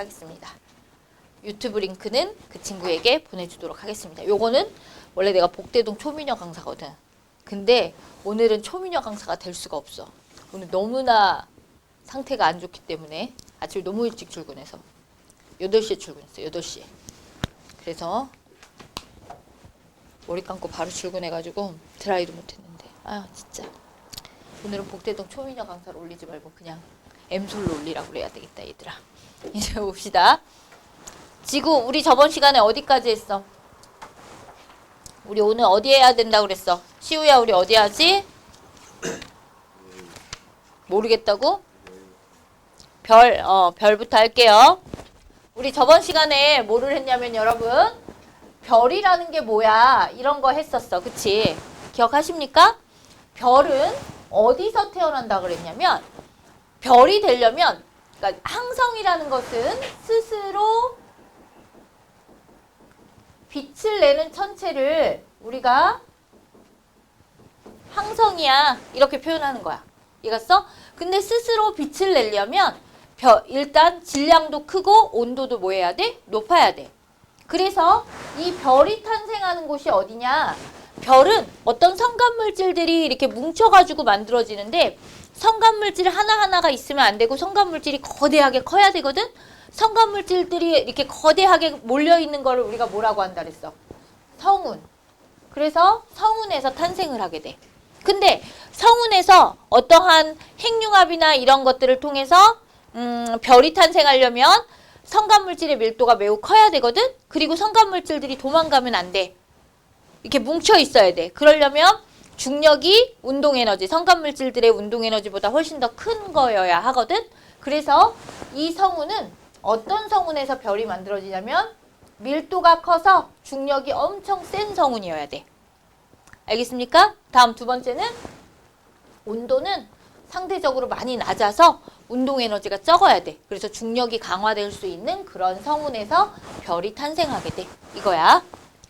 하겠습니다. 유튜브 링크는 그 친구에게 보내주도록 하겠습니다. 요거는 원래 내가 복대동 초미녀 강사거든. 근데 오늘은 초미녀 강사가 될 수가 없어. 오늘 너무나 상태가 안 좋기 때문에 아침에 너무 일찍 출근해서 8시에 출근했어요. 8시에. 그래서 머리 감고 바로 출근해가지고 드라이도 못했는데 아 진짜 오늘은 복대동 초미녀 강사를 올리지 말고 그냥 M솔로 올리라고 그래야 되겠다 얘들아. 이제 봅시다. 지구 우리 저번 시간에 어디까지 했어? 우리 오늘 어디 해야 된다고 그랬어? 시우야 우리 어디 하지? 모르겠다고? 별부터 할게요. 우리 저번 시간에 뭐를 했냐면 여러분 별이라는 게 뭐야 이런 거 했었어. 그치? 기억하십니까? 별은 어디서 태어난다 그랬냐면 별이 되려면 그러니까 항성이라는 것은 스스로 빛을 내는 천체를 우리가 항성이야 이렇게 표현하는 거야. 이해갔어? 근데 스스로 빛을 내려면 일단 질량도 크고 온도도 뭐 해야 돼? 높아야 돼. 그래서 이 별이 탄생하는 곳이 어디냐? 별은 어떤 성간물질들이 이렇게 뭉쳐가지고 만들어지는데 성간물질 하나하나가 있으면 안 되고 성간물질이 거대하게 커야 되거든? 성간물질들이 이렇게 거대하게 몰려있는 거를 우리가 뭐라고 한다 그랬어? 성운. 그래서 성운에서 탄생을 하게 돼. 근데 성운에서 어떠한 핵융합이나 이런 것들을 통해서 별이 탄생하려면 성간물질의 밀도가 매우 커야 되거든? 그리고 성간물질들이 도망가면 안 돼. 이렇게 뭉쳐 있어야 돼. 그러려면 중력이 운동에너지, 성간물질들의 운동에너지보다 훨씬 더 큰 거여야 하거든? 그래서 이 성운은 어떤 성운에서 별이 만들어지냐면 밀도가 커서 중력이 엄청 센 성운이어야 돼. 알겠습니까? 다음 두 번째는 온도는 상대적으로 많이 낮아서 운동에너지가 적어야 돼. 그래서 중력이 강화될 수 있는 그런 성운에서 별이 탄생하게 돼. 이거야.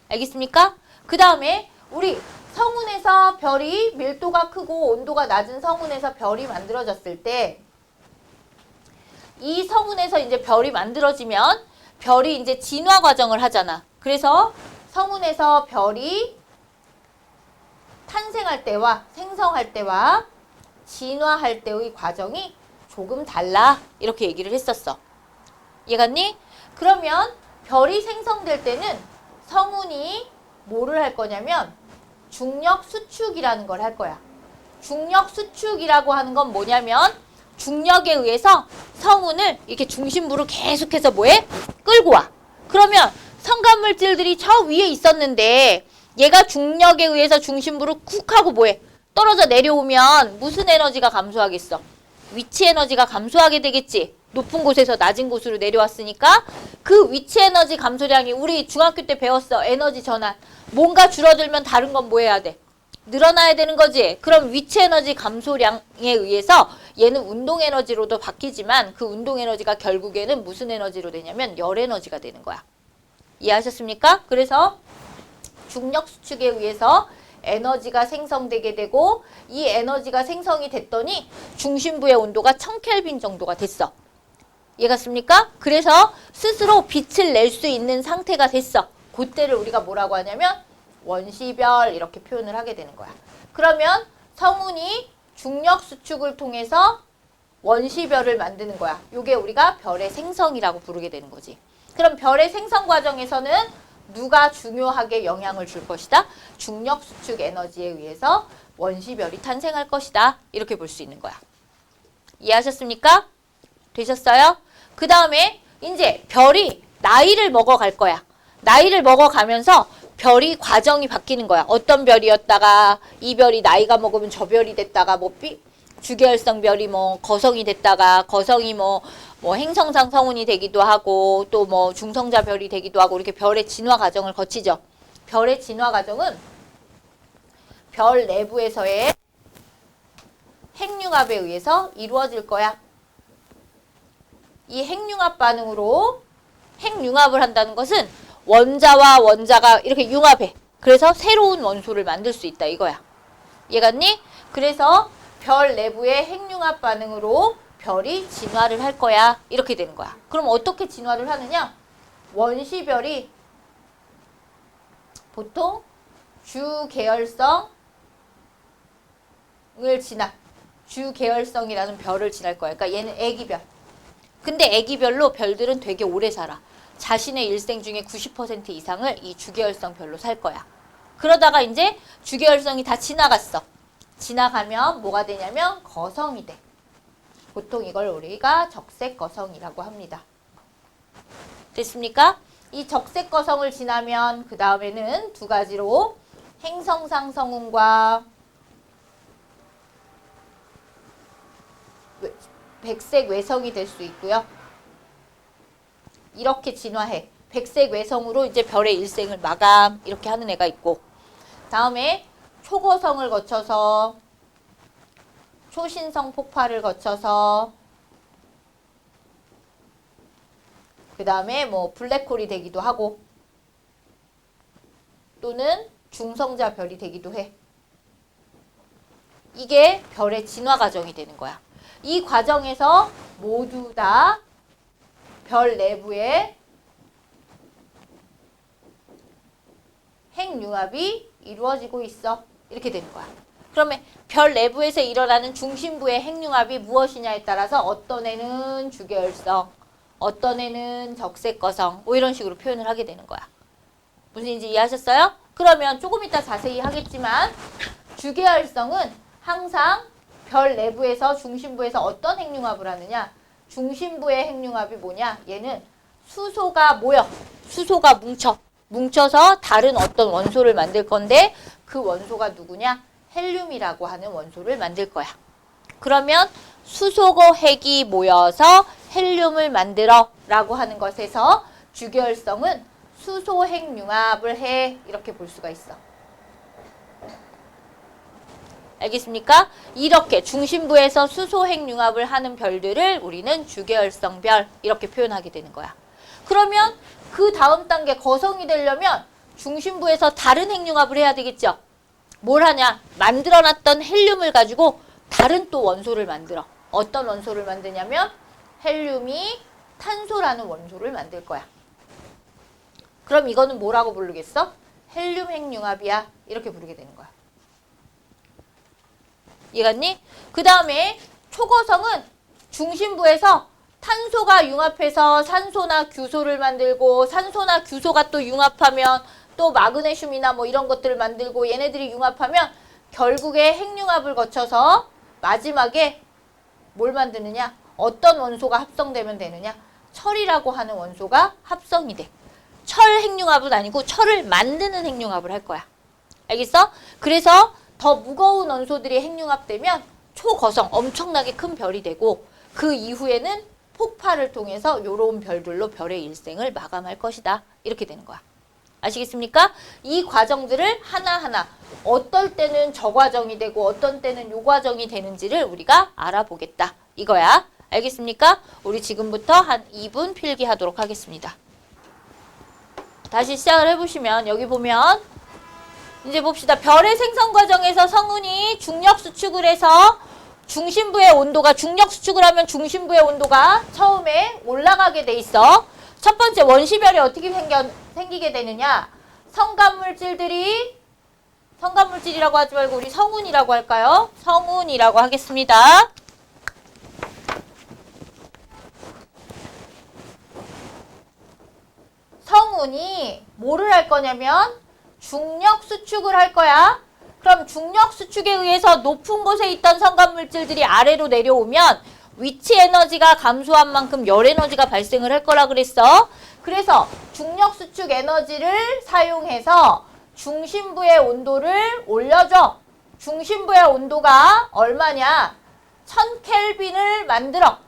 알겠습니까? 그 다음에 우리 성운에서 별이 밀도가 크고 온도가 낮은 성운에서 별이 만들어졌을 때 이 성운에서 이제 별이 만들어지면 별이 이제 진화 과정을 하잖아. 그래서 성운에서 별이 탄생할 때와 생성할 때와 진화할 때의 과정이 조금 달라. 이렇게 얘기를 했었어. 이해갔니? 그러면 별이 생성될 때는 성운이 뭐를 할 거냐면 중력 수축이라는 걸 할 거야. 중력 수축이라고 하는 건 뭐냐면 중력에 의해서 성운을 이렇게 중심부로 계속해서 뭐해? 끌고 와. 그러면 성간물질들이 저 위에 있었는데 얘가 중력에 의해서 중심부로 쿡 하고 뭐해? 떨어져 내려오면 무슨 에너지가 감소하겠어? 위치 에너지가 감소하게 되겠지. 높은 곳에서 낮은 곳으로 내려왔으니까 그 위치 에너지 감소량이 우리 중학교 때 배웠어. 에너지 전환. 뭔가 줄어들면 다른 건 뭐 해야 돼? 늘어나야 되는 거지. 그럼 위치 에너지 감소량에 의해서 얘는 운동 에너지로도 바뀌지만 그 운동 에너지가 결국에는 무슨 에너지로 되냐면 열 에너지가 되는 거야. 이해하셨습니까? 그래서 중력 수축에 의해서 에너지가 생성되게 되고 이 에너지가 생성이 됐더니 중심부의 온도가 1000켈빈 정도가 됐어. 이해갔습니까? 그래서 스스로 빛을 낼 수 있는 상태가 됐어. 그때를 우리가 뭐라고 하냐면 원시별 이렇게 표현을 하게 되는 거야. 그러면 성운이 중력 수축을 통해서 원시별을 만드는 거야. 요게 우리가 별의 생성이라고 부르게 되는 거지. 그럼 별의 생성 과정에서는 누가 중요하게 영향을 줄 것이다? 중력 수축 에너지에 의해서 원시별이 탄생할 것이다. 이렇게 볼 수 있는 거야. 이해하셨습니까? 되셨어요? 그 다음에 이제 별이 나이를 먹어갈 거야. 나이를 먹어가면서 별이 과정이 바뀌는 거야. 어떤 별이었다가 이 별이 나이가 먹으면 저 별이 됐다가 뭐 주계열성 별이 뭐 거성이 됐다가 거성이 뭐 행성상 성운이 되기도 하고 또 뭐 중성자 별이 되기도 하고 이렇게 별의 진화 과정을 거치죠. 별의 진화 과정은 별 내부에서의 핵융합에 의해서 이루어질 거야. 이 핵융합 반응으로 핵융합을 한다는 것은 원자와 원자가 이렇게 융합해. 그래서 새로운 원소를 만들 수 있다 이거야. 이해갔니? 그래서 별 내부의 핵융합 반응으로 별이 진화를 할 거야. 이렇게 되는 거야. 그럼 어떻게 진화를 하느냐? 원시별이 보통 주계열성을 지나. 주계열성이라는 별을 지날 거야. 그러니까 얘는 애기별. 근데 애기별로 별들은 되게 오래 살아. 자신의 일생 중에 90% 이상을 이 주계열성 별로 살 거야. 그러다가 이제 주계열성이 다 지나갔어. 지나가면 뭐가 되냐면 거성이 돼. 보통 이걸 우리가 적색거성이라고 합니다. 됐습니까? 이 적색거성을 지나면 그 다음에는 두 가지로 행성상성운과 백색 외성이 될 수 있고요. 이렇게 진화해. 백색 외성으로 이제 별의 일생을 마감 이렇게 하는 애가 있고, 다음에 초거성을 거쳐서 초신성 폭발을 거쳐서 그 다음에 뭐 블랙홀이 되기도 하고 또는 중성자 별이 되기도 해. 이게 별의 진화 과정이 되는 거야. 이 과정에서 모두 다 별 내부에 핵융합이 이루어지고 있어. 이렇게 되는 거야. 그러면 별 내부에서 일어나는 중심부의 핵융합이 무엇이냐에 따라서 어떤 애는 주계열성, 어떤 애는 적색거성 뭐 이런 식으로 표현을 하게 되는 거야. 무슨 인지 이해하셨어요? 그러면 조금 이따 자세히 하겠지만 주계열성은 항상 별 내부에서 중심부에서 어떤 핵융합을 하느냐? 중심부의 핵융합이 뭐냐? 얘는 수소가 모여. 수소가 뭉쳐서 다른 어떤 원소를 만들 건데 그 원소가 누구냐? 헬륨이라고 하는 원소를 만들 거야. 그러면 수소고 핵이 모여서 헬륨을 만들어 라고 하는 것에서 주계열성은 수소 핵융합을 해. 이렇게 볼 수가 있어. 알겠습니까? 이렇게 중심부에서 수소 핵융합을 하는 별들을 우리는 주계열성 별 이렇게 표현하게 되는 거야. 그러면 그 다음 단계 거성이 되려면 중심부에서 다른 핵융합을 해야 되겠죠? 뭘 하냐? 만들어놨던 헬륨을 가지고 다른 또 원소를 만들어. 어떤 원소를 만드냐면 헬륨이 탄소라는 원소를 만들 거야. 그럼 이거는 뭐라고 부르겠어? 헬륨 핵융합이야. 이렇게 부르게 되는 거야. 이해갔니? 그 다음에 초거성은 중심부에서 탄소가 융합해서 산소나 규소를 만들고 산소나 규소가 또 융합하면 또 마그네슘이나 뭐 이런 것들을 만들고 얘네들이 융합하면 결국에 핵융합을 거쳐서 마지막에 뭘 만드느냐? 어떤 원소가 합성되면 되느냐? 철이라고 하는 원소가 합성이 돼. 철 핵융합은 아니고 철을 만드는 핵융합을 할 거야. 알겠어? 그래서 더 무거운 원소들이 핵융합되면 초거성, 엄청나게 큰 별이 되고 그 이후에는 폭발을 통해서 이런 별들로 별의 일생을 마감할 것이다. 이렇게 되는 거야. 아시겠습니까? 이 과정들을 하나하나 어떨 때는 저 과정이 되고 어떤 때는 요 과정이 되는지를 우리가 알아보겠다. 이거야. 알겠습니까? 우리 지금부터 한 2분 필기하도록 하겠습니다. 다시 시작을 해보시면 여기 보면 이제 봅시다. 별의 생성 과정에서 성운이 중력 수축을 해서 중심부의 온도가 중력 수축을 하면 중심부의 온도가 처음에 올라가게 돼 있어. 첫 번째 원시별이 어떻게 생기게 되느냐? 성간물질이라고 하지 말고 우리 성운이라고 할까요? 성운이라고 하겠습니다. 성운이 뭐를 할 거냐면 중력 수축을 할 거야. 그럼 중력 수축에 의해서 높은 곳에 있던 성간물질들이 아래로 내려오면 위치 에너지가 감소한 만큼 열 에너지가 발생을 할 거라 그랬어. 그래서 중력 수축 에너지를 사용해서 중심부의 온도를 올려줘. 중심부의 온도가 얼마냐? 1000켈빈을 만들어.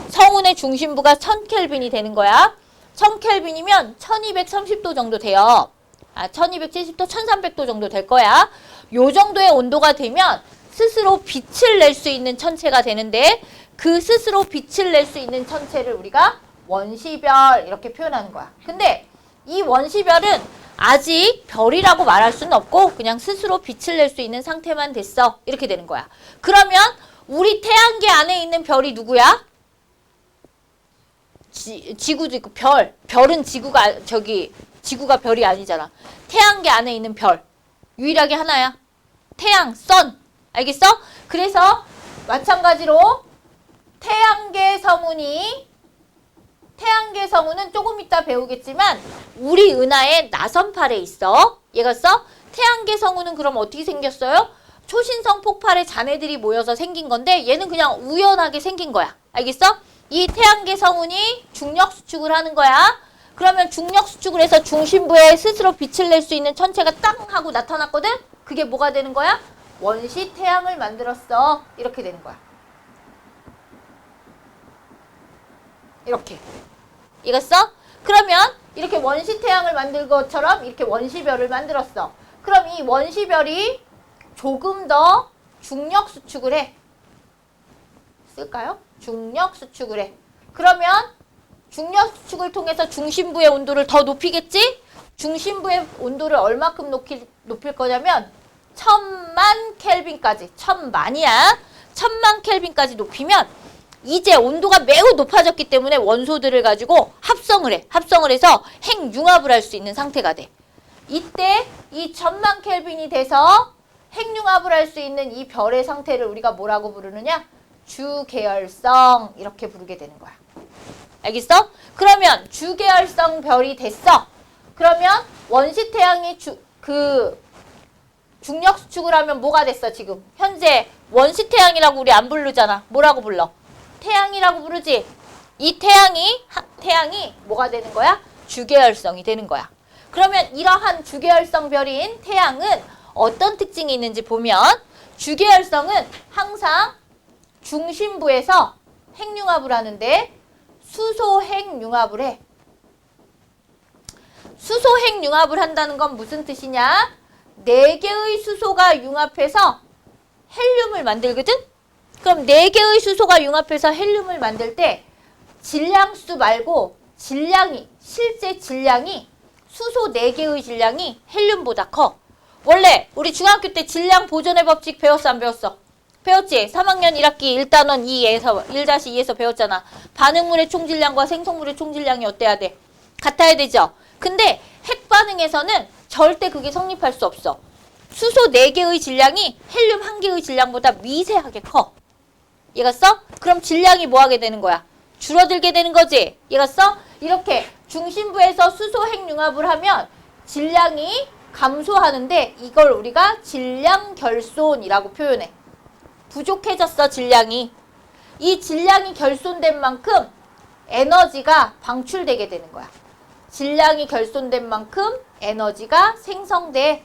성운의 중심부가 1000켈빈이 되는 거야. 1000켈빈이면 1230도 정도 돼요. 1270도, 1300도 정도 될 거야. 요 정도의 온도가 되면 스스로 빛을 낼 수 있는 천체가 되는데 그 스스로 빛을 낼 수 있는 천체를 우리가 원시별 이렇게 표현하는 거야. 근데 이 원시별은 아직 별이라고 말할 수는 없고 그냥 스스로 빛을 낼 수 있는 상태만 됐어. 이렇게 되는 거야. 그러면 우리 태양계 안에 있는 별이 누구야? 지구도 있고 별은 지구가 별이 아니잖아. 태양계 안에 있는 별 유일하게 하나야. 태양, 선. 알겠어? 그래서 마찬가지로 태양계 성운은 조금 이따 배우겠지만 우리 은하의 나선팔에 있어. 얘가 써? 태양계 성운은 그럼 어떻게 생겼어요? 초신성 폭발의 잔해들이 모여서 생긴 건데 얘는 그냥 우연하게 생긴 거야. 알겠어? 이 태양계 성운이 중력 수축을 하는 거야. 그러면 중력 수축을 해서 중심부에 스스로 빛을 낼 수 있는 천체가 땅 하고 나타났거든? 그게 뭐가 되는 거야? 원시 태양을 만들었어. 이렇게 되는 거야. 이렇게. 이겼어? 그러면 이렇게 원시 태양을 만들 것처럼 이렇게 원시별을 만들었어. 그럼 이 원시별이 조금 더 중력 수축을 해. 쓸까요? 중력 수축을 해. 그러면 중력 수축을 통해서 중심부의 온도를 더 높이겠지? 중심부의 온도를 얼마큼 높일 거냐면 1000만 켈빈까지. 1000만이야. 1000만 켈빈까지 높이면 이제 온도가 매우 높아졌기 때문에 원소들을 가지고 합성을 해. 합성을 해서 핵융합을 할 수 있는 상태가 돼. 이때 이 1000만 켈빈이 돼서 핵융합을 할 수 있는 이 별의 상태를 우리가 뭐라고 부르느냐? 주계열성 이렇게 부르게 되는 거야. 알겠어? 그러면 주계열성 별이 됐어. 그러면 원시태양이 중력 수축을 하면 뭐가 됐어 지금? 현재 원시태양이라고 우리 안 부르잖아. 뭐라고 불러? 태양이라고 부르지? 이 태양이 뭐가 되는 거야? 주계열성이 되는 거야. 그러면 이러한 주계열성 별인 태양은 어떤 특징이 있는지 보면 주계열성은 항상 중심부에서 핵융합을 하는데 수소 핵융합을 해. 수소 핵융합을 한다는 건 무슨 뜻이냐? 4개의 수소가 융합해서 헬륨을 만들거든? 그럼 4개의 수소가 융합해서 헬륨을 만들 때 질량수 말고 실제 질량이 수소 4개의 질량이 헬륨보다 커. 원래 우리 중학교 때 질량 보존의 법칙 배웠어 안 배웠어? 배웠지? 3학년 1학기 1단원 2에서 1-2에서 배웠잖아. 반응물의 총질량과 생성물의 총질량이 어때야 돼? 같아야 되죠? 근데 핵반응에서는 절대 그게 성립할 수 없어. 수소 4개의 질량이 헬륨 1개의 질량보다 미세하게 커. 이해갔어? 그럼 질량이 뭐 하게 되는 거야? 줄어들게 되는 거지? 이해갔어? 이렇게 중심부에서 수소 핵융합을 하면 질량이 감소하는데 이걸 우리가 질량 결손이라고 표현해. 부족해졌어 질량이. 이 질량이 결손된 만큼 에너지가 방출되게 되는 거야. 질량이 결손된 만큼 에너지가 생성돼.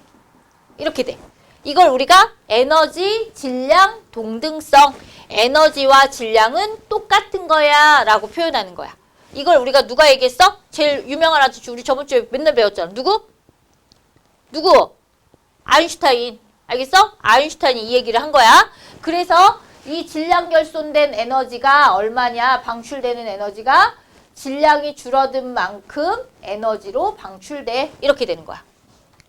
이렇게 돼. 이걸 우리가 에너지, 질량, 동등성, 에너지와 질량은 똑같은 거야 라고 표현하는 거야. 이걸 우리가 누가 얘기했어? 제일 유명한 아저씨 우리 저번 주에 맨날 배웠잖아. 누구? 아인슈타인. 알겠어? 아인슈타인이 이 얘기를 한 거야. 그래서 이 질량 결손된 에너지가 얼마냐? 방출되는 에너지가 질량이 줄어든 만큼 에너지로 방출돼. 이렇게 되는 거야.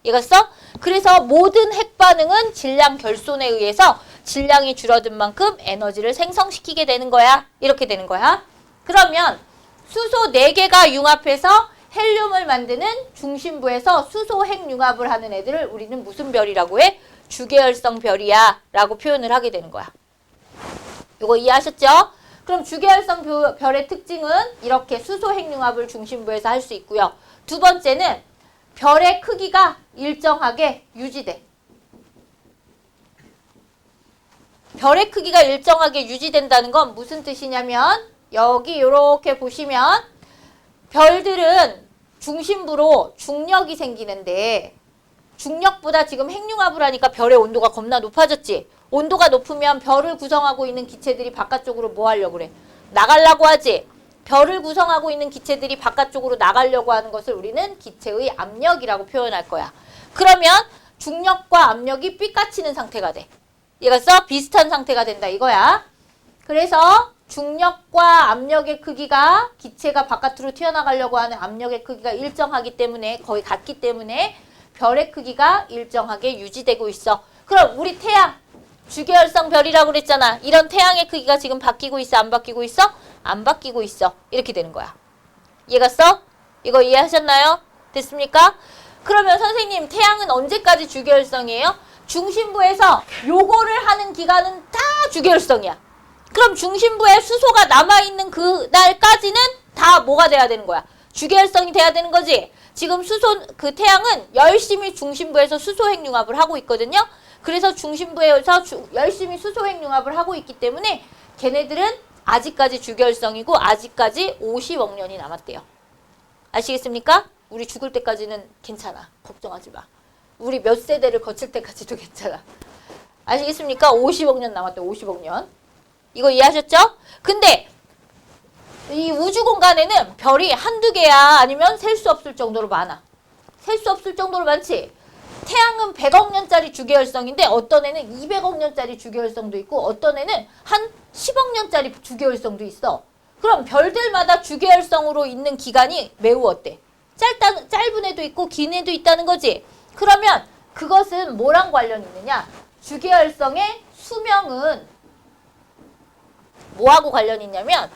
이해갔어? 그래서 모든 핵반응은 질량 결손에 의해서 질량이 줄어든 만큼 에너지를 생성시키게 되는 거야. 이렇게 되는 거야. 그러면 수소 4개가 융합해서 헬륨을 만드는 중심부에서 수소 핵융합을 하는 애들을 우리는 무슨 별이라고 해? 주계열성 별이야 라고 표현을 하게 되는 거야. 이거 이해하셨죠? 그럼 주계열성 별의 특징은 이렇게 수소 핵융합을 중심부에서 할 수 있고요. 두 번째는 별의 크기가 일정하게 유지돼. 별의 크기가 일정하게 유지된다는 건 무슨 뜻이냐면 여기 이렇게 보시면 별들은 중심부로 중력이 생기는데 중력보다 지금 핵융합을 하니까 별의 온도가 겁나 높아졌지. 온도가 높으면 별을 구성하고 있는 기체들이 바깥쪽으로 뭐 하려고 그래? 나가려고 하지. 별을 구성하고 있는 기체들이 바깥쪽으로 나가려고 하는 것을 우리는 기체의 압력이라고 표현할 거야. 그러면 중력과 압력이 삐까치는 상태가 돼. 이해갔어? 비슷한 상태가 된다 이거야. 그래서 중력과 압력의 크기가 기체가 바깥으로 튀어나가려고 하는 압력의 크기가 일정하기 때문에 거의 같기 때문에 별의 크기가 일정하게 유지되고 있어. 그럼 우리 태양 주계열성 별이라고 그랬잖아. 이런 태양의 크기가 지금 바뀌고 있어? 안 바뀌고 있어? 안 바뀌고 있어. 이렇게 되는 거야. 이해갔어? 이거 이해하셨나요? 됐습니까? 그러면 선생님 태양은 언제까지 주계열성이에요? 중심부에서 요거를 하는 기간은 다 주계열성이야. 그럼 중심부에 수소가 남아있는 그날까지는 다 뭐가 돼야 되는 거야? 주계열성이 돼야 되는 거지. 지금 그 태양은 열심히 중심부에서 수소 핵융합을 하고 있거든요. 그래서 중심부에서 열심히 수소 핵융합을 하고 있기 때문에 걔네들은 아직까지 주계열성이고 아직까지 50억 년이 남았대요. 아시겠습니까? 우리 죽을 때까지는 괜찮아. 걱정하지 마. 우리 몇 세대를 거칠 때까지도 괜찮아. 아시겠습니까? 50억 년 남았대. 50억 년. 이거 이해하셨죠? 근데 이 우주 공간에는 별이 한두 개야 아니면 셀 수 없을 정도로 많아. 셀 수 없을 정도로 많지? 태양은 100억 년짜리 주계열성인데 어떤 애는 200억 년짜리 주계열성도 있고 어떤 애는 한 10억 년짜리 주계열성도 있어. 그럼 별들마다 주계열성으로 있는 기간이 매우 어때? 짧은 애도 있고 긴 애도 있다는 거지. 그러면 그것은 뭐랑 관련이 있느냐? 주계열성의 수명은 뭐하고 관련이 있냐면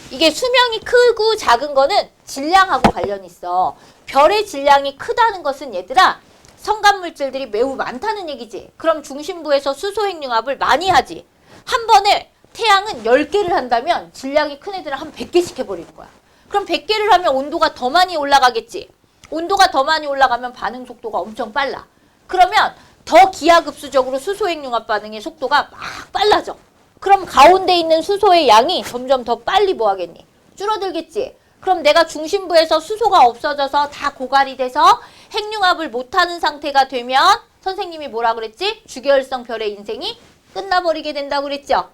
이게 수명이 크고 작은 거는 질량하고 관련이 있어. 별의 질량이 크다는 것은 얘들아 성간물질들이 매우 많다는 얘기지. 그럼 중심부에서 수소 핵융합을 많이 하지. 한 번에 태양은 10개를 한다면 질량이 큰 애들은 한 100개씩 해버리는 거야. 그럼 100개를 하면 온도가 더 많이 올라가겠지. 온도가 더 많이 올라가면 반응 속도가 엄청 빨라. 그러면 더 기하급수적으로 수소 핵융합 반응의 속도가 막 빨라져. 그럼 가운데 있는 수소의 양이 점점 더 빨리 뭐 하겠니? 줄어들겠지. 그럼 내가 중심부에서 수소가 없어져서 다 고갈이 돼서 핵융합을 못하는 상태가 되면 선생님이 뭐라 그랬지? 주계열성 별의 인생이 끝나버리게 된다고 그랬죠?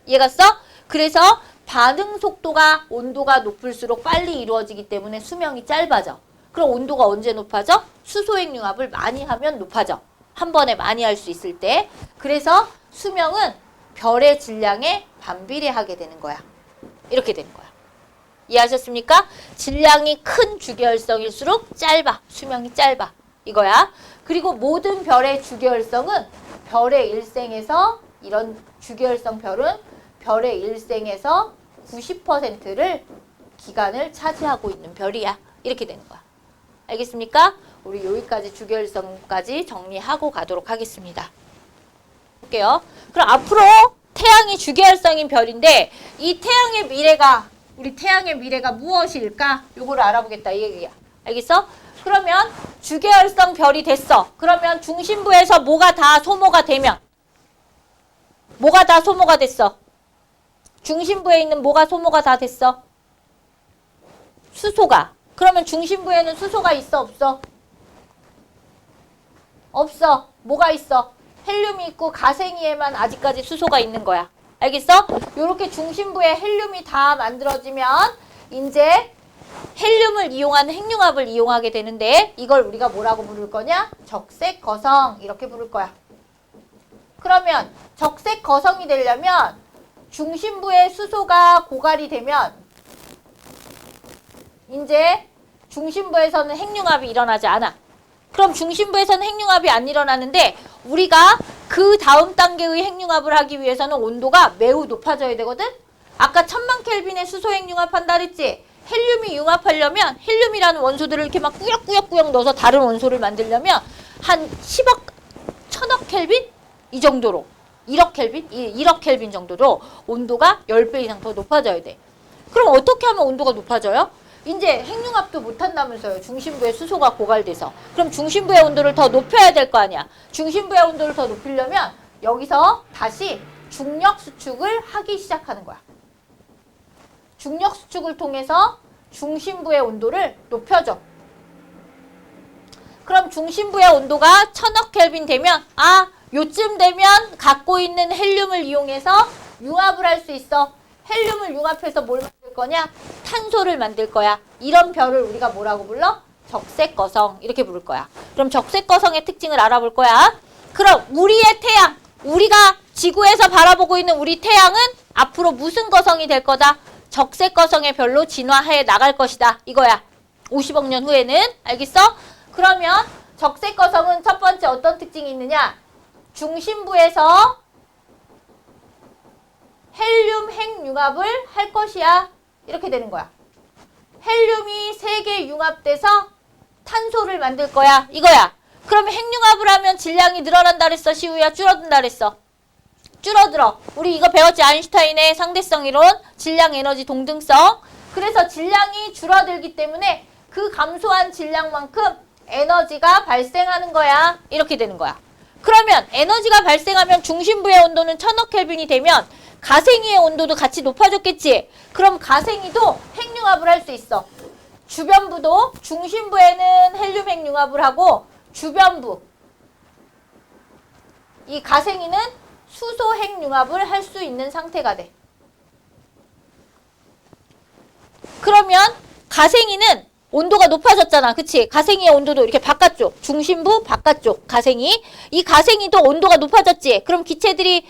이해갔어? 그래서 반응 속도가 온도가 높을수록 빨리 이루어지기 때문에 수명이 짧아져. 그럼 온도가 언제 높아져? 수소 핵융합을 많이 하면 높아져. 한 번에 많이 할 수 있을 때. 그래서 수명은 별의 질량에 반비례하게 되는 거야. 이렇게 되는 거야. 이해하셨습니까? 질량이 큰 주계열성일수록 짧아. 수명이 짧아. 이거야. 그리고 모든 별의 주계열성은 별의 일생에서 이런 주계열성 별은 별의 일생에서 90%를 기간을 차지하고 있는 별이야. 이렇게 되는 거야. 알겠습니까? 우리 여기까지 주계열성까지 정리하고 가도록 하겠습니다. 볼게요. 그럼 앞으로 태양이 주계열성인 별인데 이 태양의 미래가 우리 태양의 미래가 무엇일까? 요거를 알아보겠다 이 얘기야. 알겠어? 그러면 주계열성 별이 됐어. 그러면 중심부에서 뭐가 다 소모가 되면 뭐가 다 소모가 됐어? 중심부에 있는 뭐가 소모가 다 됐어? 수소가. 그러면 중심부에는 수소가 있어 없어? 없어. 뭐가 있어? 헬륨이 있고 가생이에만 아직까지 수소가 있는 거야. 알겠어? 요렇게 중심부에 헬륨이 다 만들어지면 이제 헬륨을 이용한 핵융합을 이용하게 되는데 이걸 우리가 뭐라고 부를 거냐? 적색 거성 이렇게 부를 거야. 그러면 적색 거성이 되려면 중심부에 수소가 고갈이 되면 이제 중심부에서는 핵융합이 일어나지 않아. 그럼 중심부에서는 핵융합이 안 일어나는데 우리가 그 다음 단계의 핵융합을 하기 위해서는 온도가 매우 높아져야 되거든? 아까 1000만 켈빈의 수소 핵융합 한다 그랬지? 헬륨이 융합하려면 헬륨이라는 원소들을 이렇게 막 꾸역꾸역꾸역 넣어서 다른 원소를 만들려면 한 10억, 1000억 켈빈? 이 정도로 1억 켈빈? 1억 켈빈 정도로 온도가 10배 이상 더 높아져야 돼. 그럼 어떻게 하면 온도가 높아져요? 이제 핵융합도 못한다면서요. 중심부에 수소가 고갈돼서. 그럼 중심부의 온도를 더 높여야 될 거 아니야. 중심부의 온도를 더 높이려면 여기서 다시 중력 수축을 하기 시작하는 거야. 중력 수축을 통해서 중심부의 온도를 높여줘. 그럼 중심부의 온도가 1000억 켈빈 되면 요쯤 되면 갖고 있는 헬륨을 이용해서 융합을 할 수 있어. 헬륨을 융합해서 뭘 만들 거냐? 탄소를 만들 거야. 이런 별을 우리가 뭐라고 불러? 적색거성 이렇게 부를 거야. 그럼 적색거성의 특징을 알아볼 거야. 그럼 우리의 태양, 우리가 지구에서 바라보고 있는 우리 태양은 앞으로 무슨 거성이 될 거다? 적색거성의 별로 진화해 나갈 것이다. 이거야. 50억 년 후에는. 알겠어? 그러면 적색거성은 첫 번째 어떤 특징이 있느냐? 중심부에서 헬륨 핵융합을 할 것이야. 이렇게 되는 거야. 헬륨이 3개 융합돼서 탄소를 만들 거야. 이거야. 그러면 핵융합을 하면 질량이 늘어난다 그랬어. 시우야. 줄어든다 그랬어. 줄어들어. 우리 이거 배웠지? 아인슈타인의 상대성 이론, 질량, 에너지, 동등성. 그래서 질량이 줄어들기 때문에 그 감소한 질량만큼 에너지가 발생하는 거야. 이렇게 되는 거야. 그러면 에너지가 발생하면 중심부의 온도는 1000억 켈빈이 되면 가생이의 온도도 같이 높아졌겠지? 그럼 가생이도 핵융합을 할 수 있어. 주변부도 중심부에는 헬륨 핵융합을 하고 주변부 이 가생이는 수소 핵융합을 할 수 있는 상태가 돼. 그러면 가생이는 온도가 높아졌잖아. 그치? 가생이의 온도도 이렇게 바깥쪽, 중심부 바깥쪽 가생이. 이 가생이도 온도가 높아졌지? 그럼 기체들이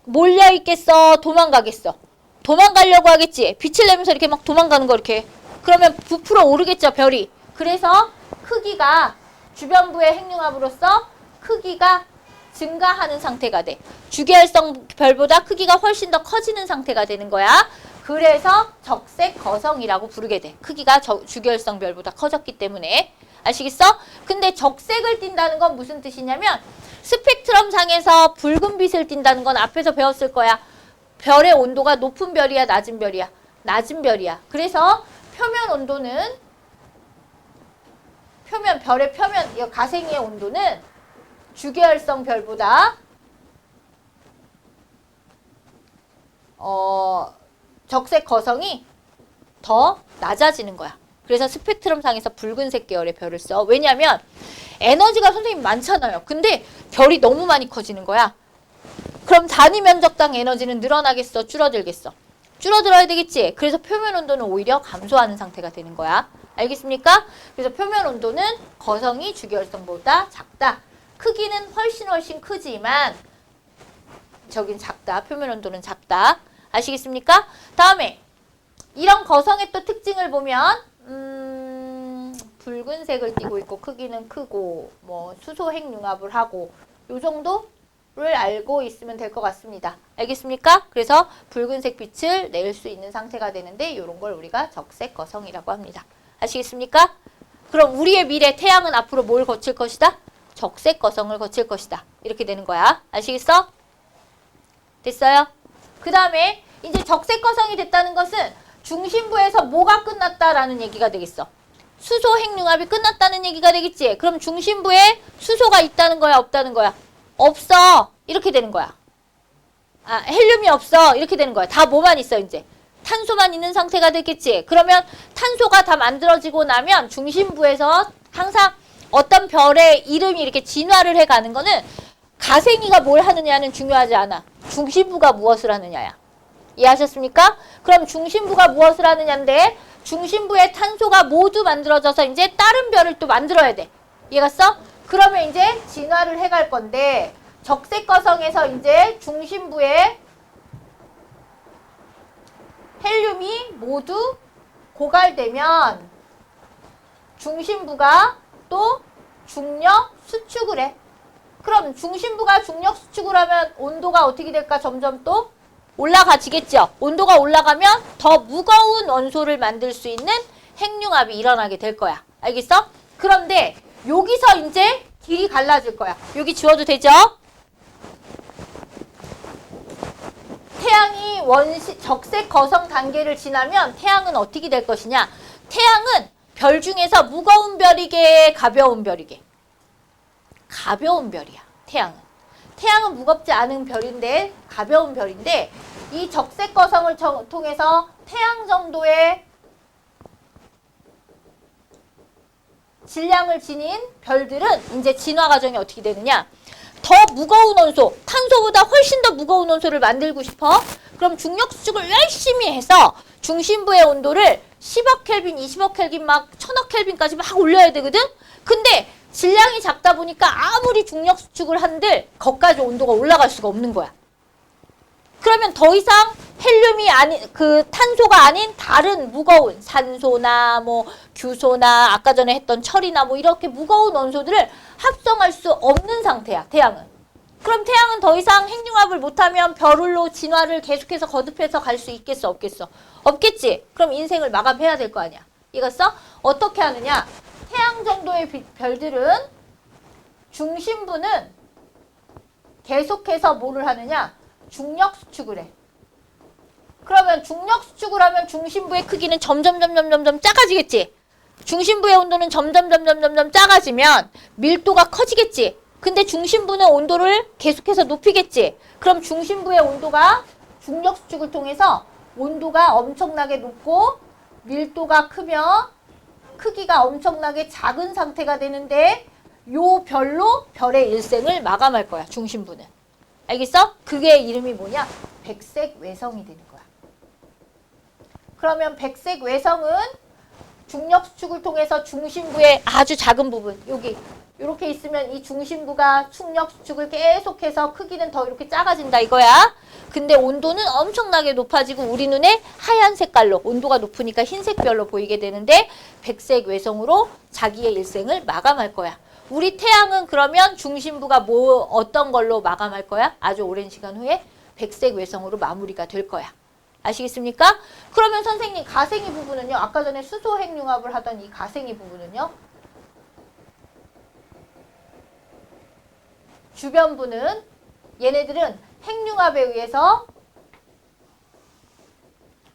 몰려있겠어? 도망가겠어? 도망가려고 하겠지? 빛을 내면서 이렇게 막 도망가는 거 이렇게. 그러면 부풀어 오르겠죠, 별이. 그래서 크기가 주변부의 핵융합으로서 크기가 증가하는 상태가 돼. 주계열성 별보다 크기가 훨씬 더 커지는 상태가 되는 거야. 그래서 적색 거성이라고 부르게 돼. 크기가 주계열성 별보다 커졌기 때문에. 아시겠어? 근데 적색을 띈다는 건 무슨 뜻이냐면 스펙트럼 상에서 붉은 빛을 띈다는 건 앞에서 배웠을 거야. 별의 온도가 높은 별이야, 낮은 별이야? 낮은 별이야. 그래서 표면 온도는 별의 표면, 이 가생이의 온도는 주계열성 별보다 적색 거성이 더 낮아지는 거야. 그래서 스펙트럼 상에서 붉은색 계열의 별을 써. 왜냐면 에너지가 선생님 많잖아요. 근데 별이 너무 많이 커지는 거야. 그럼 단위 면적당 에너지는 늘어나겠어? 줄어들겠어? 줄어들어야 되겠지? 그래서 표면 온도는 오히려 감소하는 상태가 되는 거야. 알겠습니까? 그래서 표면 온도는 거성이 주계열성보다 작다. 크기는 훨씬 크지만 저긴 작다. 표면 온도는 작다. 아시겠습니까? 다음에 이런 거성의 또 특징을 보면 붉은색을 띠고 있고 크기는 크고 뭐 수소 핵융합을 하고 요 정도를 알고 있으면 될 것 같습니다. 알겠습니까? 그래서 붉은색 빛을 낼 수 있는 상태가 되는데 이런 걸 우리가 적색 거성이라고 합니다. 아시겠습니까? 그럼 우리의 미래 태양은 앞으로 뭘 거칠 것이다? 적색 거성을 거칠 것이다. 이렇게 되는 거야. 아시겠어? 됐어요? 그 다음에 이제 적색 거성이 됐다는 것은 중심부에서 뭐가 끝났다라는 얘기가 되겠어. 수소 핵융합이 끝났다는 얘기가 되겠지. 그럼 중심부에 수소가 있다는 거야, 없다는 거야? 없어. 이렇게 되는 거야. 헬륨이 없어. 이렇게 되는 거야. 다 뭐만 있어 이제? 탄소만 있는 상태가 되겠지. 그러면 탄소가 다 만들어지고 나면 중심부에서 항상 어떤 별의 이름이 이렇게 진화를 해가는 거는 가생이가 뭘 하느냐는 중요하지 않아. 중심부가 무엇을 하느냐야. 이해하셨습니까? 그럼 중심부가 무엇을 하느냐인데 중심부의 탄소가 모두 만들어져서 이제 다른 별을 또 만들어야 돼. 이해갔어? 그러면 이제 진화를 해갈 건데 적색 거성에서 이제 중심부에 헬륨이 모두 고갈되면 중심부가 또 중력 수축을 해. 그럼 중심부가 중력 수축을 하면 온도가 어떻게 될까? 점점 또 올라가지겠죠. 온도가 올라가면 더 무거운 원소를 만들 수 있는 핵융합이 일어나게 될 거야. 알겠어? 그런데 여기서 이제 길이 갈라질 거야. 여기 지워도 되죠? 태양이 적색 거성 단계를 지나면 태양은 어떻게 될 것이냐? 태양은 별 중에서 무거운 별이게 가벼운 별이게? 가벼운 별이야. 태양은 무겁지 않은 별인데 가벼운 별인데 이 적색 거성을 통해서 태양 정도의 질량을 지닌 별들은 이제 진화 과정이 어떻게 되느냐? 더 무거운 원소, 탄소보다 훨씬 더 무거운 원소를 만들고 싶어? 그럼 중력 수축을 열심히 해서 중심부의 온도를 10억 켈빈, 20억 켈빈, 막 1000억 켈빈까지 막 올려야 되거든? 근데 질량이 작다 보니까 아무리 중력 수축을 한들 거기까지 온도가 올라갈 수가 없는 거야. 그러면 더 이상 헬륨이 아닌 탄소가 아닌 다른 무거운 산소나 뭐 규소나 아까 전에 했던 철이나 뭐 이렇게 무거운 원소들을 합성할 수 없는 상태야. 태양은. 그럼 태양은 더 이상 핵융합을 못하면 별로 진화를 계속해서 거듭해서 갈 수 있겠어, 없겠어? 없겠지? 그럼 인생을 마감해야 될 거 아니야. 이겼어? 어떻게 하느냐? 태양 정도의 별들은 중심부는 계속해서 뭐를 하느냐? 중력 수축을 해. 그러면 중력 수축을 하면 중심부의 크기는 점점 작아지겠지? 중심부의 온도는 점점 작아지면 밀도가 커지겠지? 근데 중심부는 온도를 계속해서 높이겠지? 그럼 중심부의 온도가 중력 수축을 통해서 온도가 엄청나게 높고 밀도가 크며 크기가 엄청나게 작은 상태가 되는데 요 별로 별의 일생을 마감할 거야, 중심부는. 알겠어? 그게 이름이 뭐냐? 백색 외성이 되는 거야. 그러면 백색 외성은 중력 수축을 통해서 중심부의 아주 작은 부분, 여기 이렇게 있으면 이 중심부가 중력 수축을 계속해서 크기는 더 이렇게 작아진다 이거야. 근데 온도는 엄청나게 높아지고 우리 눈에 하얀 색깔로, 온도가 높으니까 흰색 별로 보이게 되는데 백색 외성으로 자기의 일생을 마감할 거야. 우리 태양은 그러면 중심부가 어떤 걸로 마감할 거야? 아주 오랜 시간 후에 백색 외성으로 마무리가 될 거야. 아시겠습니까? 그러면 선생님 가생이 부분은요? 아까 전에 수소 핵융합을 하던 이 가생이 부분은요? 주변부는 얘네들은 핵융합에 의해서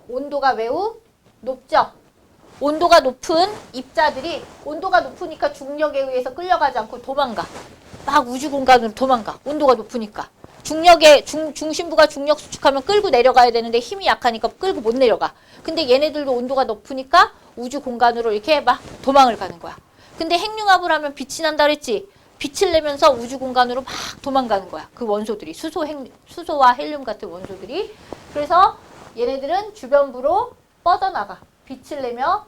온도가 매우 높죠. 온도가 높은 입자들이 온도가 높으니까 중력에 의해서 끌려가지 않고 도망가. 막 우주 공간으로 도망가. 온도가 높으니까. 중심부가 중력 수축하면 끌고 내려가야 되는데 힘이 약하니까 끌고 못 내려가. 근데 얘네들도 온도가 높으니까 우주 공간으로 이렇게 막 도망을 가는 거야. 근데 핵융합을 하면 빛이 난다 그랬지? 빛을 내면서 우주 공간으로 막 도망가는 거야. 그 원소들이. 수소와 헬륨 같은 원소들이. 그래서 얘네들은 주변부로 뻗어나가. 빛을 내며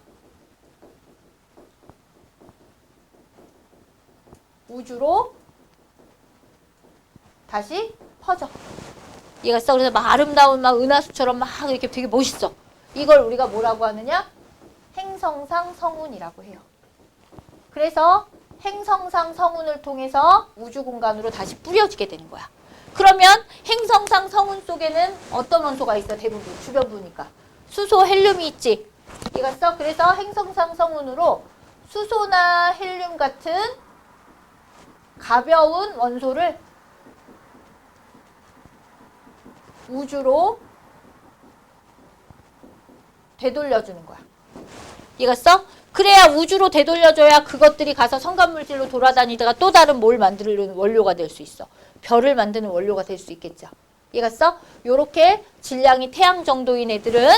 우주로 다시 퍼져. 얘가 써. 그래서 막 아름다운 막 은하수처럼 막 이렇게 되게 멋있어. 이걸 우리가 뭐라고 하느냐? 행성상 성운이라고 해요. 그래서 행성상 성운을 통해서 우주 공간으로 다시 뿌려지게 되는 거야. 그러면 행성상 성운 속에는 어떤 원소가 있어? 대부분 주변부니까. 수소, 헬륨이 있지. 얘가 써. 그래서 행성상 성운으로 수소나 헬륨 같은 가벼운 원소를 우주로 되돌려주는 거야. 얘가 써? 그래야 우주로 되돌려줘야 그것들이 가서 성간물질로 돌아다니다가 또 다른 뭘 만드는 원료가 될 수 있어. 별을 만드는 원료가 될 수 있겠죠. 얘가 써? 요렇게 질량이 태양 정도인 애들은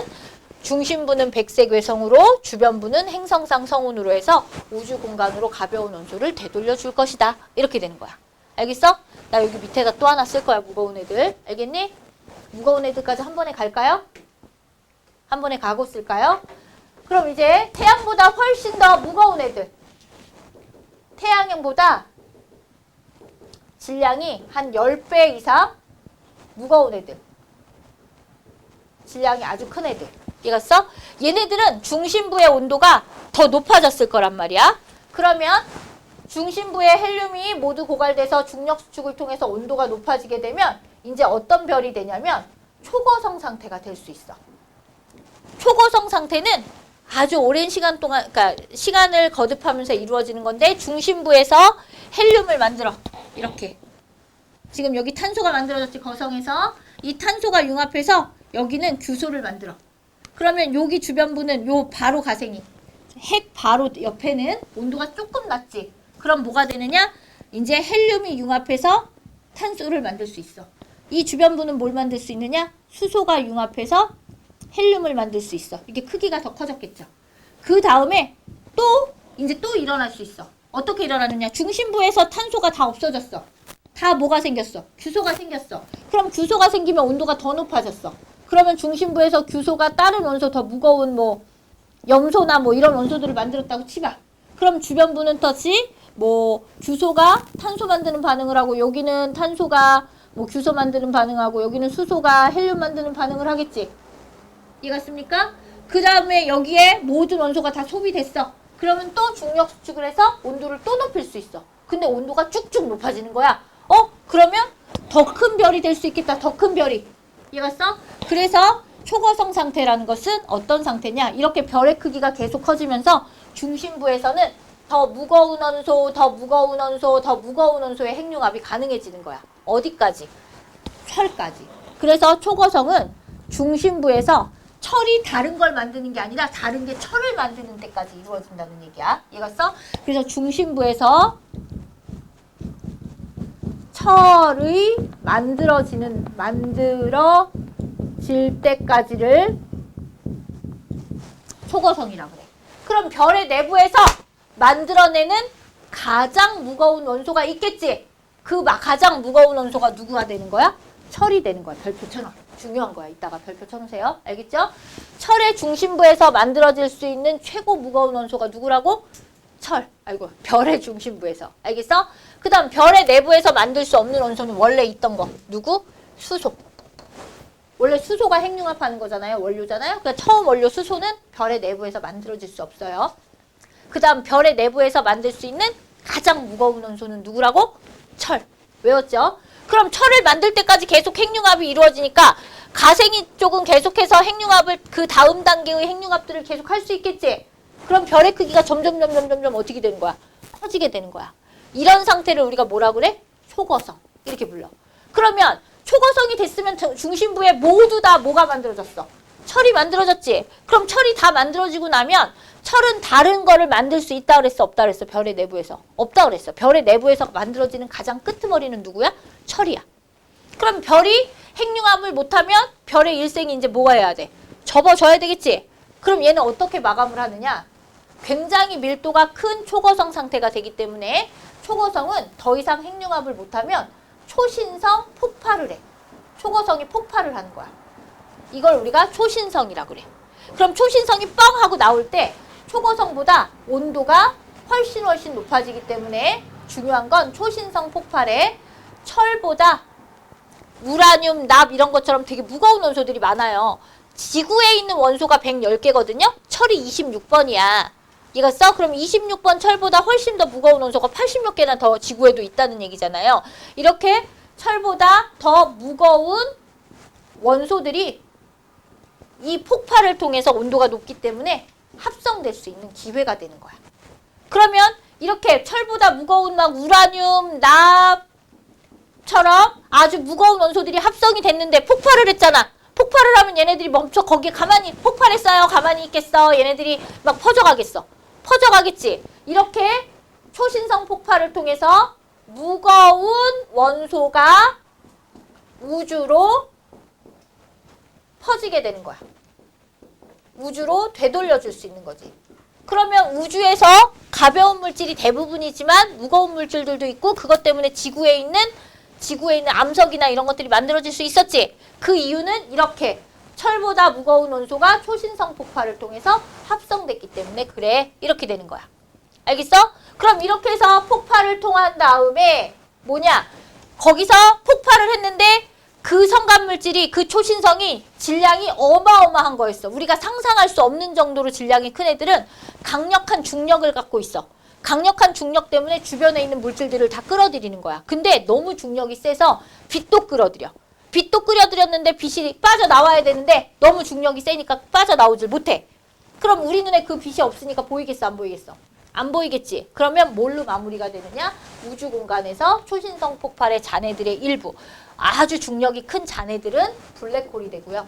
중심부는 백색 외성으로 주변부는 행성상 성운으로 해서 우주 공간으로 가벼운 원소를 되돌려줄 것이다. 이렇게 되는 거야. 알겠어? 나 여기 밑에다 또 하나 쓸 거야. 무거운 애들. 알겠니? 무거운 애들까지 한 번에 갈까요? 한 번에 가고 쓸까요? 그럼 이제 태양보다 훨씬 더 무거운 애들. 태양보다 질량이 한 10배 이상 무거운 애들. 질량이 아주 큰 애들. 이해갔어? 얘네들은 중심부의 온도가 더 높아졌을 거란 말이야. 그러면 중심부의 헬륨이 모두 고갈돼서 중력 수축을 통해서 온도가 높아지게 되면 이제 어떤 별이 되냐면 초고성 상태가 될 수 있어. 초고성 상태는 아주 오랜 시간 동안, 그러니까 시간을 거듭하면서 이루어지는 건데 중심부에서 헬륨을 만들어. 이렇게. 지금 여기 탄소가 만들어졌지, 거성에서. 이 탄소가 융합해서 여기는 규소를 만들어. 그러면 여기 주변부는 요 바로 가생이. 핵 바로 옆에는 온도가 조금 낮지. 그럼 뭐가 되느냐? 이제 헬륨이 융합해서 탄소를 만들 수 있어. 이 주변부는 뭘 만들 수 있느냐? 수소가 융합해서 헬륨을 만들 수 있어. 이게 크기가 더 커졌겠죠. 그 다음에 이제 또 일어날 수 있어. 어떻게 일어나느냐? 중심부에서 탄소가 다 없어졌어. 다 뭐가 생겼어? 규소가 생겼어. 그럼 규소가 생기면 온도가 더 높아졌어. 그러면 중심부에서 규소가 다른 원소 더 무거운 뭐 염소나 뭐 이런 원소들을 만들었다고 치봐. 그럼 주변부는 다시 뭐 규소가 탄소 만드는 반응을 하고 여기는 탄소가 뭐 규소 만드는 반응하고 여기는 수소가 헬륨 만드는 반응을 하겠지. 이해갔습니까? 그 다음에 여기에 모든 원소가 다 소비됐어. 그러면 또 중력 수축을 해서 온도를 또 높일 수 있어. 근데 온도가 쭉쭉 높아지는 거야. 그러면 더 큰 별이 될 수 있겠다. 더 큰 별이. 이해갔어? 그래서 초고성 상태라는 것은 어떤 상태냐? 이렇게 별의 크기가 계속 커지면서 중심부에서는 더 무거운 원소, 더 무거운 원소, 더 무거운 원소의 핵융합이 가능해지는 거야. 어디까지? 철까지. 그래서 초고성은 중심부에서 철이 다른 걸 만드는 게 아니라 다른 게 철을 만드는 데까지 이루어진다는 얘기야. 이해갔어? 그래서 중심부에서 철의 만들어질 때까지를 초고성이라고 그래. 그럼 별의 내부에서 만들어내는 가장 무거운 원소가 있겠지? 그 가장 무거운 원소가 누구가 되는 거야? 철이 되는 거야. 별표 쳐놔. 중요한 거야. 이따가 별표 쳐놓으세요. 알겠죠? 철의 중심부에서 만들어질 수 있는 최고 무거운 원소가 누구라고? 철. 아이고, 별의 중심부에서. 알겠어? 그 다음 별의 내부에서 만들 수 없는 원소는 원래 있던 거. 누구? 수소. 원래 수소가 핵융합하는 거잖아요. 원료잖아요. 그러니까 처음 원료 수소는 별의 내부에서 만들어질 수 없어요. 그 다음 별의 내부에서 만들 수 있는 가장 무거운 원소는 누구라고? 철. 외웠죠? 그럼 철을 만들 때까지 계속 핵융합이 이루어지니까 가생이 쪽은 계속해서 핵융합을 그 다음 단계의 핵융합들을 계속 할 수 있겠지? 그럼 별의 크기가 점점 어떻게 되는 거야? 커지게 되는 거야. 이런 상태를 우리가 뭐라 그래? 초고성. 이렇게 불러. 그러면 초고성이 됐으면 중심부에 모두 다 뭐가 만들어졌어? 철이 만들어졌지? 그럼 철이 다 만들어지고 나면 철은 다른 거를 만들 수 있다 그랬어? 없다 그랬어? 별의 내부에서. 없다 그랬어. 별의 내부에서 만들어지는 가장 끄트머리는 누구야? 철이야. 그럼 별이 핵융합을 못하면 별의 일생이 이제 뭐가 해야 돼? 접어져야 되겠지? 그럼 얘는 어떻게 마감을 하느냐? 굉장히 밀도가 큰 초고성 상태가 되기 때문에 초고성은 더 이상 핵융합을 못하면 초신성 폭발을 해. 초고성이 폭발을 하는 거야. 이걸 우리가 초신성이라고 그래. 그럼 초신성이 뻥 하고 나올 때 초고성보다 온도가 훨씬 높아지기 때문에 중요한 건 초신성 폭발에 철보다 우라늄, 납 이런 것처럼 되게 무거운 원소들이 많아요. 지구에 있는 원소가 110개거든요. 철이 26번이야. 이해갔어? 그럼 26번 철보다 훨씬 더 무거운 원소가 80몇 개나 더 지구에도 있다는 얘기잖아요. 이렇게 철보다 더 무거운 원소들이 이 폭발을 통해서 온도가 높기 때문에 합성될 수 있는 기회가 되는 거야. 그러면 이렇게 철보다 무거운 막 우라늄, 납처럼 아주 무거운 원소들이 합성이 됐는데 폭발을 했잖아. 폭발을 하면 얘네들이 멈춰 거기에 가만히 폭발했어요. 가만히 있겠어. 얘네들이 막 퍼져가겠어. 퍼져가겠지. 이렇게 초신성 폭발을 통해서 무거운 원소가 우주로 퍼지게 되는 거야. 우주로 되돌려줄 수 있는 거지. 그러면 우주에서 가벼운 물질이 대부분이지만 무거운 물질들도 있고 그것 때문에 지구에 있는 암석이나 이런 것들이 만들어질 수 있었지. 그 이유는 이렇게 철보다 무거운 원소가 초신성 폭발을 통해서 합성됐기 때문에 그래. 이렇게 되는 거야. 알겠어? 그럼 이렇게 해서 폭발을 통한 다음에 뭐냐? 거기서 폭발을 했는데 그 성간물질이 그 초신성이 질량이 어마어마한 거였어. 우리가 상상할 수 없는 정도로 질량이 큰 애들은 강력한 중력을 갖고 있어. 강력한 중력 때문에 주변에 있는 물질들을 다 끌어들이는 거야. 근데 너무 중력이 세서 빛도 끌어들여. 빛도 끌어들였는데 빛이 빠져나와야 되는데 너무 중력이 세니까 빠져나오질 못해. 그럼 우리 눈에 그 빛이 없으니까 보이겠어? 안 보이겠어? 안 보이겠지? 그러면 뭘로 마무리가 되느냐? 우주 공간에서 초신성 폭발의 잔해들의 일부. 아주 중력이 큰 잔해들은 블랙홀이 되고요.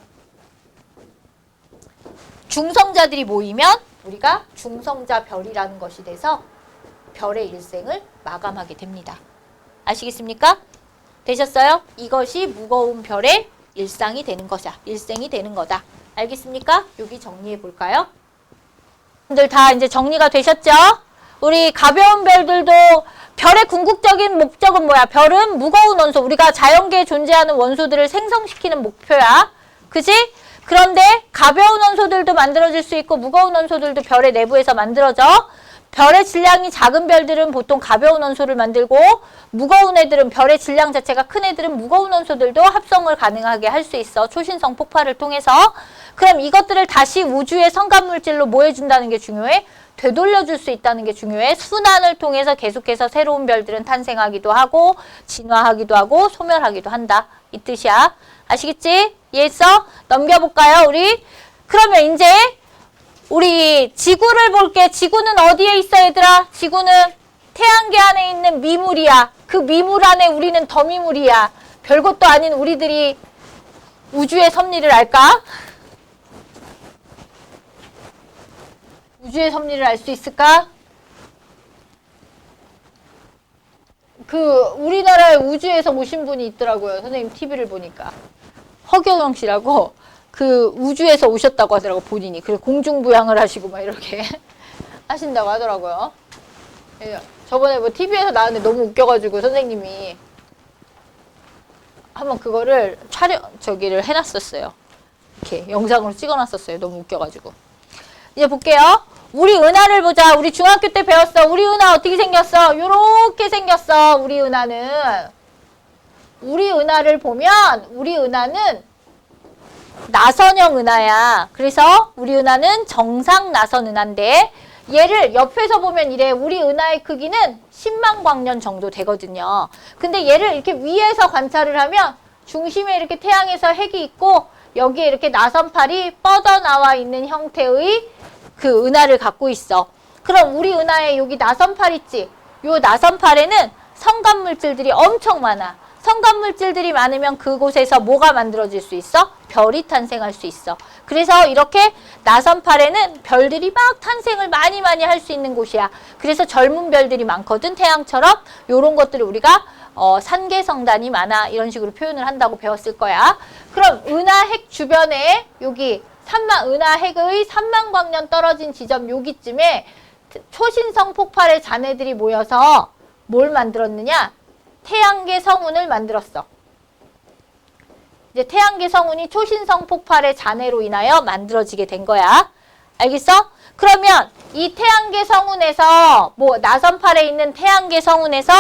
중성자들이 모이면 우리가 중성자 별이라는 것이 돼서 별의 일생을 마감하게 됩니다. 아시겠습니까? 되셨어요? 이것이 무거운 별의 일상이 되는 것이야. 일생이 되는 거다. 알겠습니까? 여기 정리해 볼까요? 여러분들 다 이제 정리가 되셨죠? 우리 가벼운 별들도 별의 궁극적인 목적은 뭐야? 별은 무거운 원소, 우리가 자연계에 존재하는 원소들을 생성시키는 목표야. 그지? 그런데 가벼운 원소들도 만들어질 수 있고 무거운 원소들도 별의 내부에서 만들어져. 별의 질량이 작은 별들은 보통 가벼운 원소를 만들고 무거운 애들은 별의 질량 자체가 큰 애들은 무거운 원소들도 합성을 가능하게 할 수 있어. 초신성 폭발을 통해서. 그럼 이것들을 다시 우주의 성간물질로 뭐 해준다는 게 중요해? 되돌려줄 수 있다는 게 중요해. 순환을 통해서 계속해서 새로운 별들은 탄생하기도 하고 진화하기도 하고 소멸하기도 한다. 이 뜻이야. 아시겠지? 이해했어? 넘겨볼까요, 우리? 그러면 이제 우리 지구를 볼게. 지구는 어디에 있어, 얘들아? 지구는 태양계 안에 있는 미물이야. 그 미물 안에 우리는 더미물이야. 별것도 아닌 우리들이 우주의 섭리를 알까? 우주의 섭리를 알 수 있을까? 우리나라의 우주에서 모신 분이 있더라고요. 선생님 TV를 보니까. 허경영 씨라고 우주에서 오셨다고 하더라고, 본인이. 그리고 공중부양을 하시고 막 이렇게 하신다고 하더라고요. 저번에 뭐 TV에서 나왔는데 너무 웃겨가지고 선생님이 한번 그거를 저기를 해놨었어요. 이렇게 영상으로 찍어놨었어요. 너무 웃겨가지고. 이제 볼게요. 우리 은하를 보자. 우리 중학교 때 배웠어. 우리 은하 어떻게 생겼어? 요렇게 생겼어. 우리 은하를 보면 우리 은하는 나선형 은하야. 그래서 우리 은하는 정상 나선 은하인데 얘를 옆에서 보면 이래. 우리 은하의 크기는 10만 광년 정도 되거든요. 근데 얘를 이렇게 위에서 관찰을 하면 중심에 이렇게 태양에서 핵이 있고 여기에 이렇게 나선팔이 뻗어나와 있는 형태의 그 은하를 갖고 있어. 그럼 우리 은하에 여기 나선팔 있지? 요 나선팔에는 성간물질들이 엄청 많아. 성간물질들이 많으면 그곳에서 뭐가 만들어질 수 있어? 별이 탄생할 수 있어. 그래서 이렇게 나선팔에는 별들이 막 탄생을 많이 할 수 있는 곳이야. 그래서 젊은 별들이 많거든, 태양처럼. 요런 것들을 우리가 산계성단이 많아. 이런 식으로 표현을 한다고 배웠을 거야. 그럼 은하핵 주변에 여기 은하핵의 3만 광년 떨어진 지점 여기쯤에 초신성 폭발의 잔해들이 모여서 뭘 만들었느냐? 태양계 성운을 만들었어. 이제 태양계 성운이 초신성 폭발의 잔해로 인하여 만들어지게 된 거야. 알겠어? 그러면 이 태양계 성운에서 나선팔에 있는 태양계 성운에서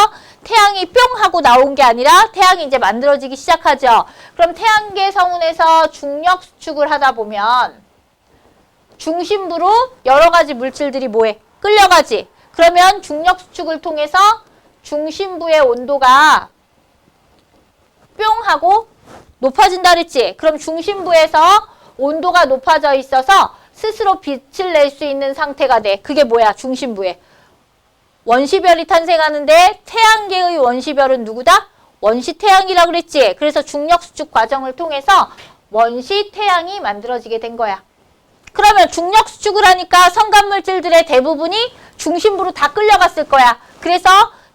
태양이 뿅 하고 나온 게 아니라 태양이 이제 만들어지기 시작하죠. 그럼 태양계 성운에서 중력 수축을 하다 보면 중심부로 여러 가지 물질들이 끌려가지. 그러면 중력 수축을 통해서 중심부의 온도가 뿅 하고 높아진다 그랬지. 그럼 중심부에서 온도가 높아져 있어서 스스로 빛을 낼 수 있는 상태가 돼. 그게 뭐야? 중심부에. 원시별이 탄생하는데 태양계의 원시별은 누구다? 원시태양이라고 그랬지. 그래서 중력수축 과정을 통해서 원시태양이 만들어지게 된 거야. 그러면 중력수축을 하니까 성간물질들의 대부분이 중심부로 다 끌려갔을 거야. 그래서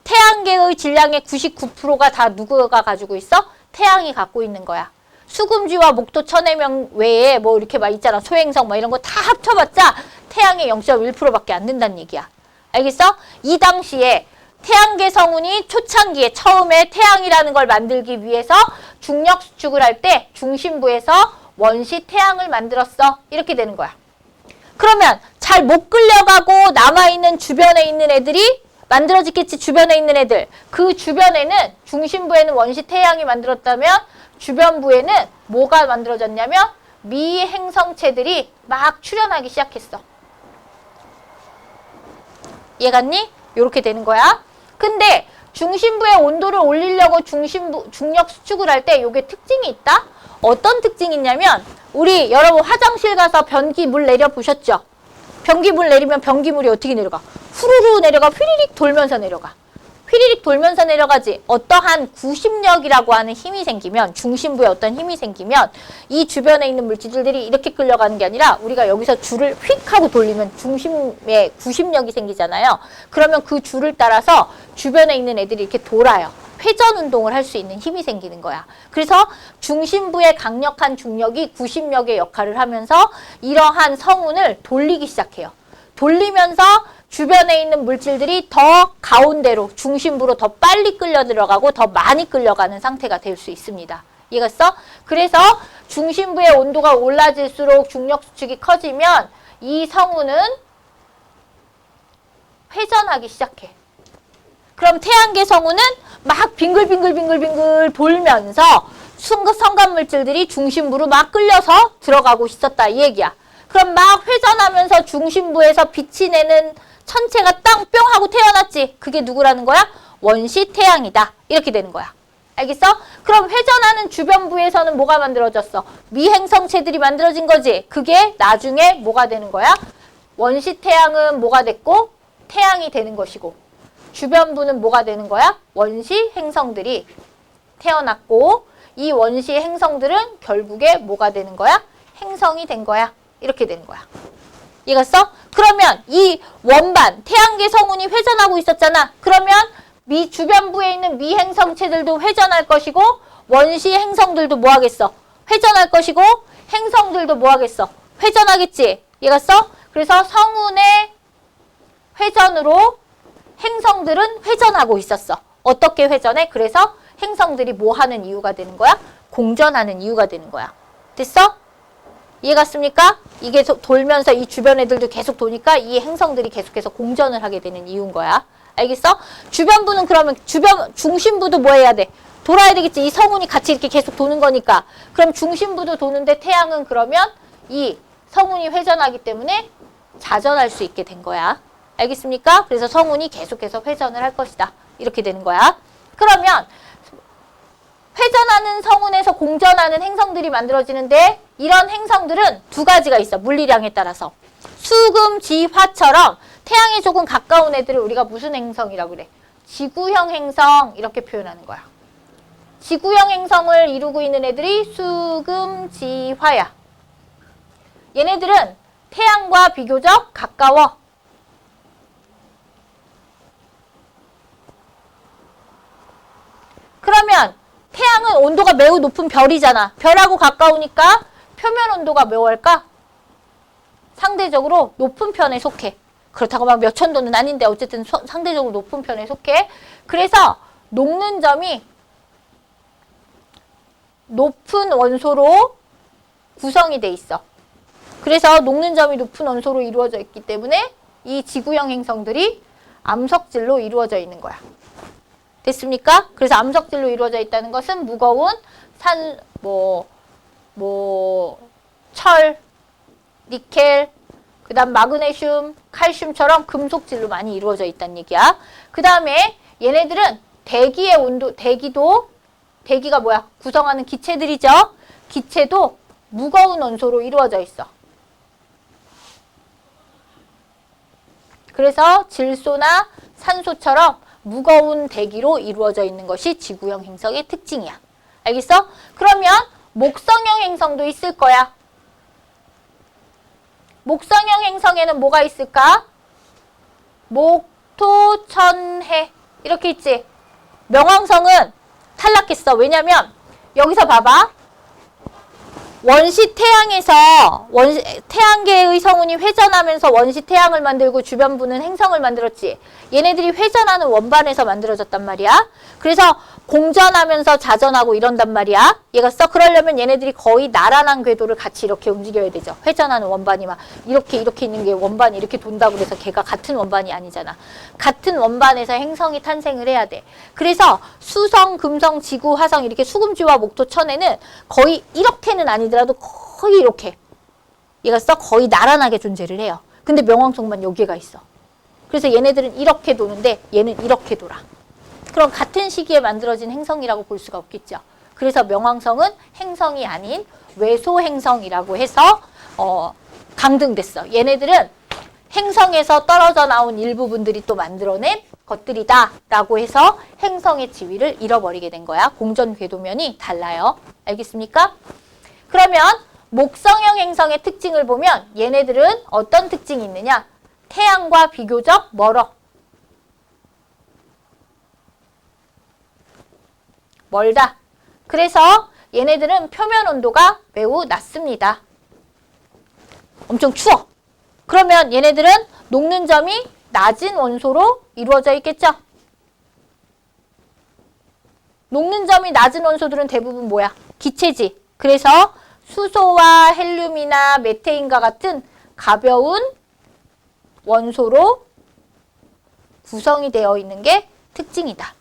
태양계의 질량의 99%가 다 누구가 가지고 있어? 태양이 갖고 있는 거야. 수금쥐와 목토 천해명 외에 이렇게 막 있잖아. 소행성 이런 거 다 합쳐봤자 태양의 0.1%밖에 안 된다는 얘기야. 알겠어? 이 당시에 태양계 성운이 초창기에 처음에 태양이라는 걸 만들기 위해서 중력 수축을 할 때 중심부에서 원시 태양을 만들었어. 이렇게 되는 거야. 그러면 잘 못 끌려가고 남아있는 주변에 있는 애들이 만들어지겠지. 주변에 있는 애들. 그 주변에는 중심부에는 원시 태양이 만들었다면 주변부에는 뭐가 만들어졌냐면 미행성체들이 막 출현하기 시작했어. 이해갔니? 이렇게 되는 거야. 근데 중심부의 온도를 올리려고 중력 수축을 할 때 이게 특징이 있다? 어떤 특징이 있냐면 우리 여러분 화장실 가서 변기 물 내려보셨죠? 변기 물 내리면 변기물이 어떻게 내려가? 후루루 내려가. 휘리릭 돌면서 내려가. 휘리릭 돌면서 내려가지. 어떠한 구심력이라고 하는 힘이 생기면 중심부에 어떤 힘이 생기면 이 주변에 있는 물질들이 이렇게 끌려가는 게 아니라 우리가 여기서 줄을 휙 하고 돌리면 중심에 구심력이 생기잖아요. 그러면 그 줄을 따라서 주변에 있는 애들이 이렇게 돌아요. 회전 운동을 할 수 있는 힘이 생기는 거야. 그래서 중심부의 강력한 중력이 구심력의 역할을 하면서 이러한 성운을 돌리기 시작해요. 돌리면서 주변에 있는 물질들이 더 가운데로 중심부로 더 빨리 끌려 들어가고 더 많이 끌려가는 상태가 될 수 있습니다. 이해갔어? 그래서 중심부의 온도가 올라질수록 중력 수축이 커지면 이 성운은 회전하기 시작해. 그럼 태양계 성운은 막 빙글빙글 돌면서 성간물질들이 중심부로 막 끌려서 들어가고 있었다 이 얘기야. 그럼 막 회전하면서 중심부에서 빛이 내는 천체가 땅 뿅 하고 태어났지. 그게 누구라는 거야? 원시 태양이다. 이렇게 되는 거야. 알겠어? 그럼 회전하는 주변부에서는 뭐가 만들어졌어? 미행성체들이 만들어진 거지. 그게 나중에 뭐가 되는 거야? 원시 태양은 뭐가 됐고 태양이 되는 것이고 주변부는 뭐가 되는 거야? 원시 행성들이 태어났고 이 원시 행성들은 결국에 뭐가 되는 거야? 행성이 된 거야. 이렇게 되는 거야. 이해갔어? 그러면 이 원반, 태양계 성운이 회전하고 있었잖아. 그러면 주변부에 있는 미행성체들도 회전할 것이고 원시 행성들도 뭐 하겠어? 회전할 것이고 행성들도 뭐 하겠어? 회전하겠지? 이해갔어? 그래서 성운의 회전으로 행성들은 회전하고 있었어. 어떻게 회전해? 그래서 행성들이 뭐 하는 이유가 되는 거야? 공전하는 이유가 되는 거야. 됐어? 이해갔습니까? 이게 돌면서 이 주변 애들도 계속 도니까 이 행성들이 계속해서 공전을 하게 되는 이유인 거야. 알겠어? 주변부는 그러면 중심부도 뭐 해야 돼? 돌아야 되겠지. 이 성운이 같이 이렇게 계속 도는 거니까. 그럼 중심부도 도는데 태양은 그러면 이 성운이 회전하기 때문에 자전할 수 있게 된 거야. 알겠습니까? 그래서 성운이 계속해서 회전을 할 것이다. 이렇게 되는 거야. 그러면 회전하는 성운에서 공전하는 행성들이 만들어지는데 이런 행성들은 두 가지가 있어. 물리량에 따라서. 수금, 지, 화처럼 태양에 조금 가까운 애들을 우리가 무슨 행성이라고 그래? 지구형 행성 이렇게 표현하는 거야. 지구형 행성을 이루고 있는 애들이 수금, 지, 화야. 얘네들은 태양과 비교적 가까워. 그러면 태양은 온도가 매우 높은 별이잖아. 별하고 가까우니까 표면 온도가 몇월까? 상대적으로 높은 편에 속해. 그렇다고 막 몇천 도는 아닌데 어쨌든 상대적으로 높은 편에 속해. 그래서 녹는 점이 높은 원소로 구성이 돼 있어. 그래서 녹는 점이 높은 원소로 이루어져 있기 때문에 이 지구형 행성들이 암석질로 이루어져 있는 거야. 됐습니까? 그래서 암석질로 이루어져 있다는 것은 무거운 철, 니켈, 그 다음 마그네슘, 칼슘처럼 금속질로 많이 이루어져 있다는 얘기야. 그 다음에 얘네들은 대기의 온도, 대기가 뭐야? 구성하는 기체들이죠? 기체도 무거운 원소로 이루어져 있어. 그래서 질소나 산소처럼 무거운 대기로 이루어져 있는 것이 지구형 행성의 특징이야. 알겠어? 그러면 목성형 행성도 있을 거야. 목성형 행성에는 뭐가 있을까? 목토천해 이렇게 있지. 명왕성은 탈락했어. 왜냐면 여기서 봐봐. 원시 태양에서 태양계의 성운이 회전하면서 원시 태양을 만들고 주변부는 행성을 만들었지. 얘네들이 회전하는 원반에서 만들어졌단 말이야. 그래서 공전하면서 자전하고 이런단 말이야. 얘가 그러려면 얘네들이 거의 나란한 궤도를 같이 이렇게 움직여야 되죠. 회전하는 원반이 막 이렇게 있는 게 원반이 이렇게 돈다고 해서 걔가 같은 원반이 아니잖아. 같은 원반에서 행성이 탄생을 해야 돼. 그래서 수성, 금성, 지구, 화성 이렇게 수금지와 목토천에는 거의 이렇게는 아니더라도 거의 이렇게 얘가 거의 나란하게 존재를 해요. 근데 명왕성만 여기가 있어. 그래서 얘네들은 이렇게 도는데 얘는 이렇게 돌아. 그럼 같은 시기에 만들어진 행성이라고 볼 수가 없겠죠. 그래서 명왕성은 행성이 아닌 외소행성이라고 해서 강등됐어. 얘네들은 행성에서 떨어져 나온 일부분들이 또 만들어낸 것들이다 라고 해서 행성의 지위를 잃어버리게 된 거야. 공전 궤도면이 달라요. 알겠습니까? 그러면 목성형 행성의 특징을 보면 얘네들은 어떤 특징이 있느냐? 태양과 비교적 멀어. 멀다. 그래서 얘네들은 표면 온도가 매우 낮습니다. 엄청 추워. 그러면 얘네들은 녹는 점이 낮은 원소로 이루어져 있겠죠? 녹는 점이 낮은 원소들은 대부분 뭐야? 기체지. 그래서 수소와 헬륨이나 메테인과 같은 가벼운 원소로 구성이 되어 있는 게 특징이다.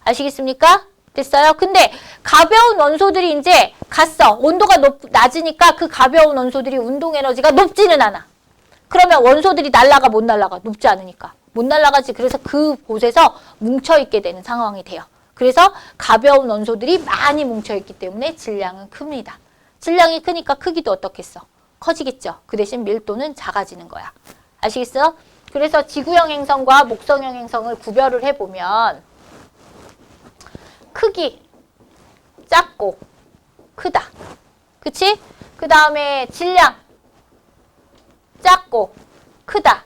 아시겠습니까? 됐어요? 근데 가벼운 원소들이 이제 갔어. 온도가 낮으니까 그 가벼운 원소들이 운동 에너지가 높지는 않아. 그러면 원소들이 날아가 못 날아가? 높지 않으니까. 못 날아가지. 그래서 그곳에서 뭉쳐있게 되는 상황이 돼요. 그래서 가벼운 원소들이 많이 뭉쳐있기 때문에 질량은 큽니다. 질량이 크니까 크기도 어떻겠어? 커지겠죠. 그 대신 밀도는 작아지는 거야. 아시겠어요? 그래서 지구형 행성과 목성형 행성을 구별을 해보면 크기, 작고, 크다. 그치? 그 다음에 질량, 작고, 크다.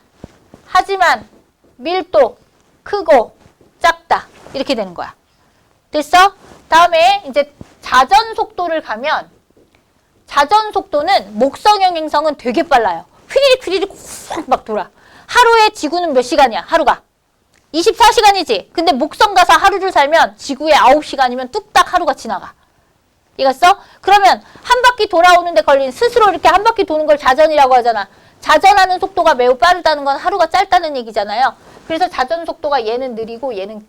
하지만 밀도, 크고, 작다. 이렇게 되는 거야. 됐어? 다음에 이제 자전 속도를 가면 자전 속도는 목성형 행성은 되게 빨라요. 휘리릭 휘리릭 훅 막 돌아. 하루에 지구는 몇 시간이야? 하루가. 24시간이지. 근데 목성 가서 하루를 살면 지구에 9시간이면 뚝딱 하루가 지나가. 이해갔어? 그러면 한 바퀴 돌아오는데 걸린 스스로 이렇게 한 바퀴 도는 걸 자전이라고 하잖아. 자전하는 속도가 매우 빠르다는 건 하루가 짧다는 얘기잖아요. 그래서 자전 속도가 얘는 느리고 얘는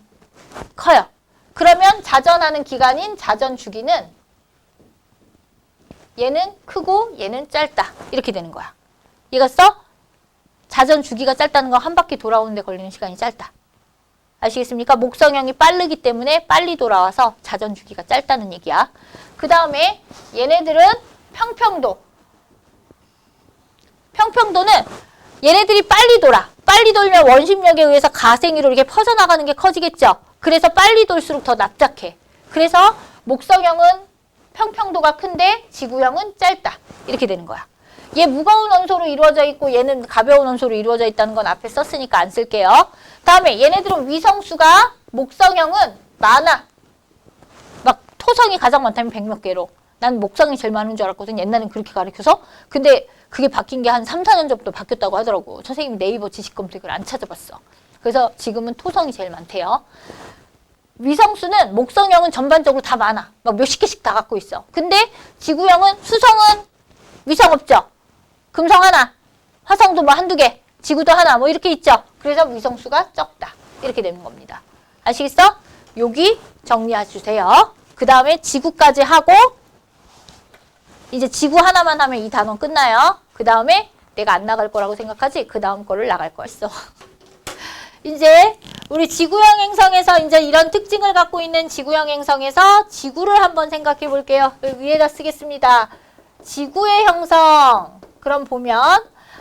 커요. 그러면 자전하는 기간인 자전 주기는 얘는 크고 얘는 짧다. 이렇게 되는 거야. 이해갔어? 자전 주기가 짧다는 건 한 바퀴 돌아오는데 걸리는 시간이 짧다. 아시겠습니까? 목성형이 빠르기 때문에 빨리 돌아와서 자전 주기가 짧다는 얘기야. 그 다음에 얘네들은 평평도. 평평도는 얘네들이 빨리 돌아. 빨리 돌면 원심력에 의해서 가생위로 이렇게 퍼져나가는 게 커지겠죠. 그래서 빨리 돌수록 더 납작해. 그래서 목성형은 평평도가 큰데 지구형은 짧다. 이렇게 되는 거야. 얘 무거운 원소로 이루어져 있고 얘는 가벼운 원소로 이루어져 있다는 건 앞에 썼으니까 안 쓸게요. 다음에 얘네들은 위성수가 목성형은 많아. 막 토성이 가장 많다면 100몇 개로. 난 목성이 제일 많은 줄 알았거든. 옛날엔 그렇게 가르쳐서. 근데 그게 바뀐 게 한 3, 4년 전부터 바뀌었다고 하더라고. 선생님이 네이버 지식 검색을 안 찾아봤어. 그래서 지금은 토성이 제일 많대요. 위성수는 목성형은 전반적으로 다 많아. 막 몇십 개씩 다 갖고 있어. 근데 지구형은 수성은 위성 없죠. 금성 하나, 화성도 뭐 한두 개, 지구도 하나 뭐 이렇게 있죠. 그래서 위성수가 적다. 이렇게 되는 겁니다. 아시겠어? 여기 정리해 주세요. 그 다음에 지구까지 하고 이제 지구 하나만 하면 이 단원 끝나요. 그 다음에 내가 안 나갈 거라고 생각하지? 그 다음 거를 나갈 거였어. 이제 우리 지구형 행성에서 이제 이런 특징을 갖고 있는 지구형 행성에서 지구를 한번 생각해 볼게요. 여기 위에다 쓰겠습니다. 지구의 형성. 그럼 보면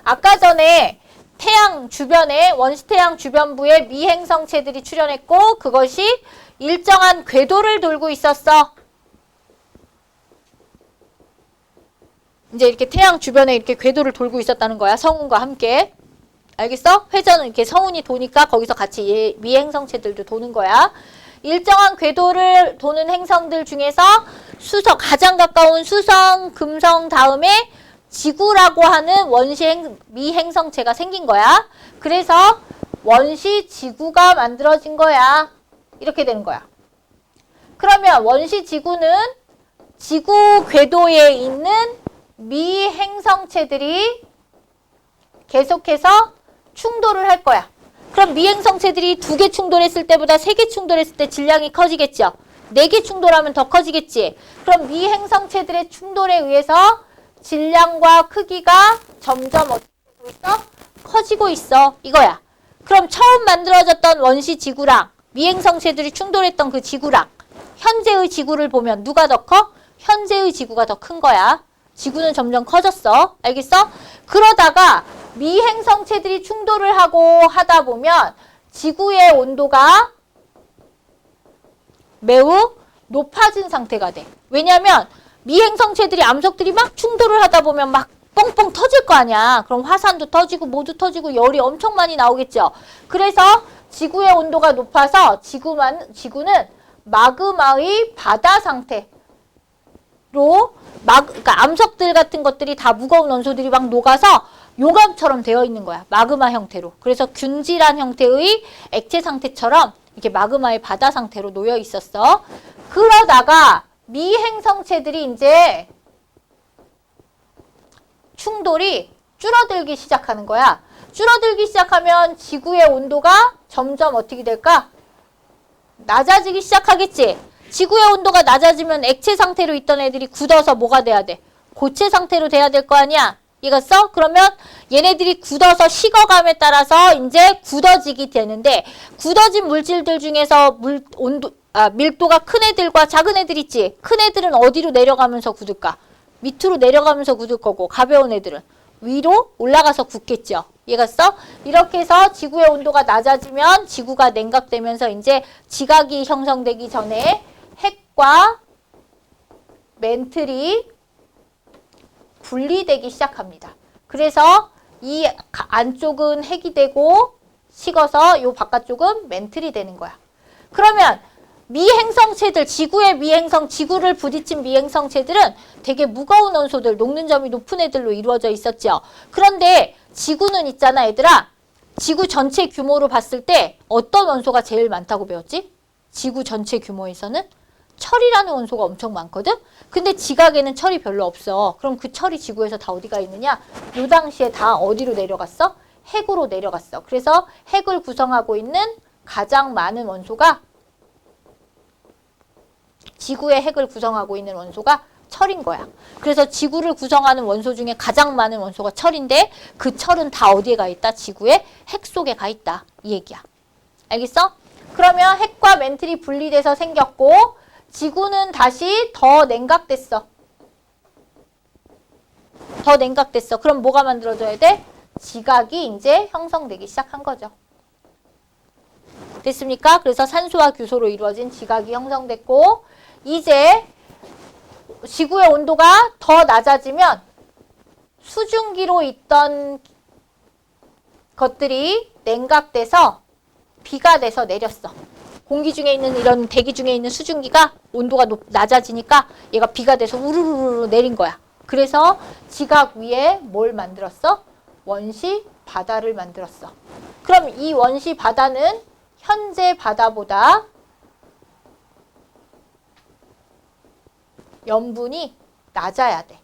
아까 전에 태양 주변에 원시태양 주변부에 미행성체들이 출현했고 그것이 일정한 궤도를 돌고 있었어. 이제 이렇게 태양 주변에 이렇게 궤도를 돌고 있었다는 거야. 성운과 함께. 알겠어? 회전은 이렇게 성운이 도니까 거기서 같이 미행성체들도 도는 거야. 일정한 궤도를 도는 행성들 중에서 수성, 가장 가까운 수성, 금성 다음에 지구라고 하는 미행성체가 생긴 거야. 그래서 원시 지구가 만들어진 거야. 이렇게 되는 거야. 그러면 원시 지구는 지구 궤도에 있는 미행성체들이 계속해서 충돌을 할 거야. 그럼 미행성체들이 2개 충돌했을 때보다 3개 충돌했을 때 질량이 커지겠죠. 4개 충돌하면 더 커지겠지. 그럼 미행성체들의 충돌에 의해서 질량과 크기가 점점 어떻게 되고 있어? 커지고 있어. 이거야. 그럼 처음 만들어졌던 원시 지구랑 미행성체들이 충돌했던 그 지구랑 현재의 지구를 보면 누가 더 커? 현재의 지구가 더 큰 거야. 지구는 점점 커졌어. 알겠어? 그러다가 미행성체들이 충돌을 하고 하다 보면 지구의 온도가 매우 높아진 상태가 돼. 왜냐면 미행성체들이 암석들이 막 충돌을 하다 보면 막 뻥뻥 터질 거 아니야. 그럼 화산도 터지고 뭐도 터지고 열이 엄청 많이 나오겠죠. 그래서 지구의 온도가 높아서 지구는 마그마의 바다 상태로 그러니까 암석들 같은 것들이 다 무거운 원소들이 막 녹아서 용암처럼 되어 있는 거야. 마그마 형태로. 그래서 균질한 형태의 액체 상태처럼 이렇게 마그마의 바다 상태로 놓여 있었어. 그러다가 미행성체들이 이제 충돌이 줄어들기 시작하는 거야. 줄어들기 시작하면 지구의 온도가 점점 어떻게 될까? 낮아지기 시작하겠지. 지구의 온도가 낮아지면 액체 상태로 있던 애들이 굳어서 뭐가 돼야 돼? 고체 상태로 돼야 될 거 아니야? 이해갔어? 그러면 얘네들이 굳어서 식어감에 따라서 이제 굳어지게 되는데 굳어진 물질들 중에서 밀도가 큰 애들과 작은 애들 있지? 큰 애들은 어디로 내려가면서 굳을까? 밑으로 내려가면서 굳을 거고 가벼운 애들은 위로 올라가서 굳겠죠. 이해갔어? 이렇게 해서 지구의 온도가 낮아지면 지구가 냉각되면서 이제 지각이 형성되기 전에 핵과 멘틀이 분리되기 시작합니다. 그래서 이 안쪽은 핵이 되고 식어서 이 바깥쪽은 멘틀이 되는 거야. 그러면 미행성체들, 지구의 미행성, 지구를 부딪힌 미행성체들은 되게 무거운 원소들, 녹는 점이 높은 애들로 이루어져 있었죠. 그런데 지구는 있잖아, 얘들아. 지구 전체 규모로 봤을 때 어떤 원소가 제일 많다고 배웠지? 지구 전체 규모에서는 철이라는 원소가 엄청 많거든? 근데 지각에는 철이 별로 없어. 그럼 그 철이 지구에서 다 어디가 있느냐? 요 당시에 다 어디로 내려갔어? 핵으로 내려갔어. 그래서 핵을 구성하고 있는 가장 많은 원소가 지구의 핵을 구성하고 있는 원소가 철인 거야. 그래서 지구를 구성하는 원소 중에 가장 많은 원소가 철인데 그 철은 다 어디에 가 있다? 지구의 핵 속에 가 있다. 이 얘기야. 알겠어? 그러면 핵과 멘틀이 분리돼서 생겼고 지구는 다시 더 냉각됐어. 더 냉각됐어. 그럼 뭐가 만들어져야 돼? 지각이 이제 형성되기 시작한 거죠. 됐습니까? 그래서 산소와 규소로 이루어진 지각이 형성됐고 이제 지구의 온도가 더 낮아지면 수증기로 있던 것들이 냉각돼서 비가 돼서 내렸어. 공기 중에 있는 이런 대기 중에 있는 수증기가 온도가 낮아지니까 얘가 비가 돼서 우르르르 내린 거야. 그래서 지각 위에 뭘 만들었어? 원시 바다를 만들었어. 그럼 이 원시 바다는 현재 바다보다 염분이 낮아야 돼.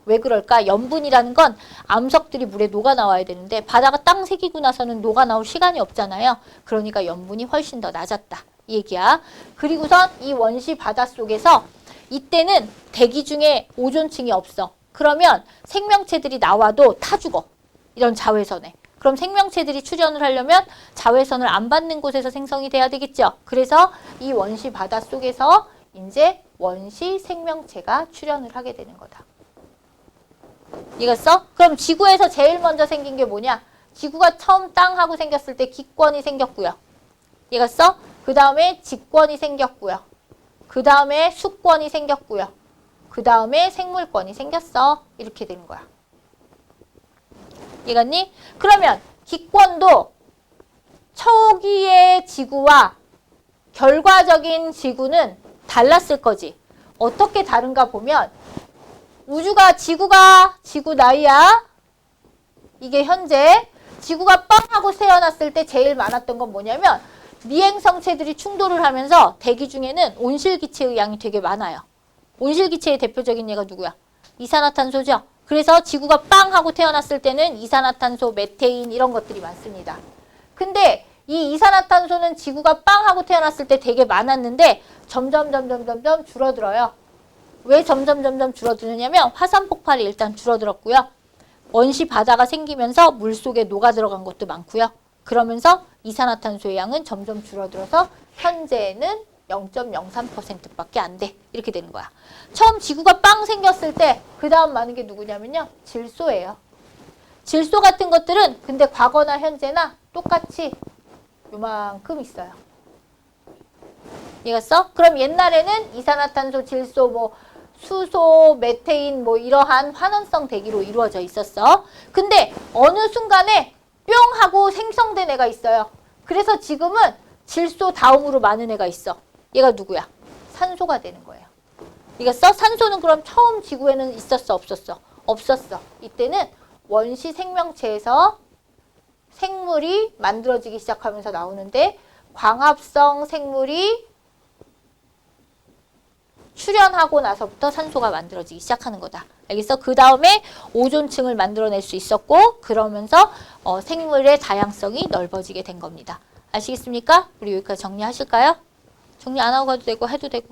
왜 그럴까? 염분이라는 건 암석들이 물에 녹아 나와야 되는데 바다가 땅 새기고 나서는 녹아 나올 시간이 없잖아요. 그러니까 염분이 훨씬 더 낮았다. 이 얘기야. 그리고선 이 원시 바다 속에서 이때는 대기 중에 오존층이 없어. 그러면 생명체들이 나와도 타 죽어. 이런 자외선에. 그럼 생명체들이 출현을 하려면 자외선을 안 받는 곳에서 생성이 돼야 되겠죠. 그래서 이 원시 바다 속에서 이제 원시 생명체가 출현을 하게 되는 거다. 이해갔어? 그럼 지구에서 제일 먼저 생긴 게 뭐냐? 지구가 처음 땅하고 생겼을 때 기권이 생겼고요. 이해갔어? 그 다음에 직권이 생겼고요. 그 다음에 수권이 생겼고요. 그 다음에 생물권이 생겼어. 이렇게 되는 거야. 이해갔니? 그러면 기권도 초기의 지구와 결과적인 지구는 달랐을 거지. 어떻게 다른가 보면 지구가 지구 나이야. 이게 현재 지구가 빵 하고 태어났을 때 제일 많았던 건 뭐냐면 미행성체들이 충돌을 하면서 대기 중에는 온실기체의 양이 되게 많아요. 온실기체의 대표적인 예가 누구야? 이산화탄소죠. 그래서 지구가 빵 하고 태어났을 때는 이산화탄소, 메테인 이런 것들이 많습니다. 근데 이 이산화탄소는 지구가 빵 하고 태어났을 때 되게 많았는데 점점 줄어들어요. 왜 점점 줄어드느냐면 화산 폭발이 일단 줄어들었고요. 원시 바다가 생기면서 물속에 녹아 들어간 것도 많고요. 그러면서 이산화탄소의 양은 점점 줄어들어서 현재는 0.03%밖에 안 돼. 이렇게 되는 거야. 처음 지구가 빵 생겼을 때 그 다음 많은 게 누구냐면요. 질소예요. 질소 같은 것들은 근데 과거나 현재나 똑같이 요만큼 있어요. 이해갔어? 그럼 옛날에는 이산화탄소, 질소, 수소, 메테인 이러한 환원성 대기로 이루어져 있었어. 근데 어느 순간에 뿅 하고 생성된 애가 있어요. 그래서 지금은 질소 다음으로 많은 애가 있어. 얘가 누구야? 산소가 되는 거예요. 이해갔어? 산소는 그럼 처음 지구에는 있었어? 없었어? 없었어. 이때는 원시 생명체에서 생물이 만들어지기 시작하면서 나오는데 광합성 생물이 출현하고 나서부터 산소가 만들어지기 시작하는 거다. 알겠어? 그 다음에 오존층을 만들어낼 수 있었고 그러면서 생물의 다양성이 넓어지게 된 겁니다. 아시겠습니까? 우리 여기까지 정리하실까요? 정리 안 하고 가도 되고 해도 되고.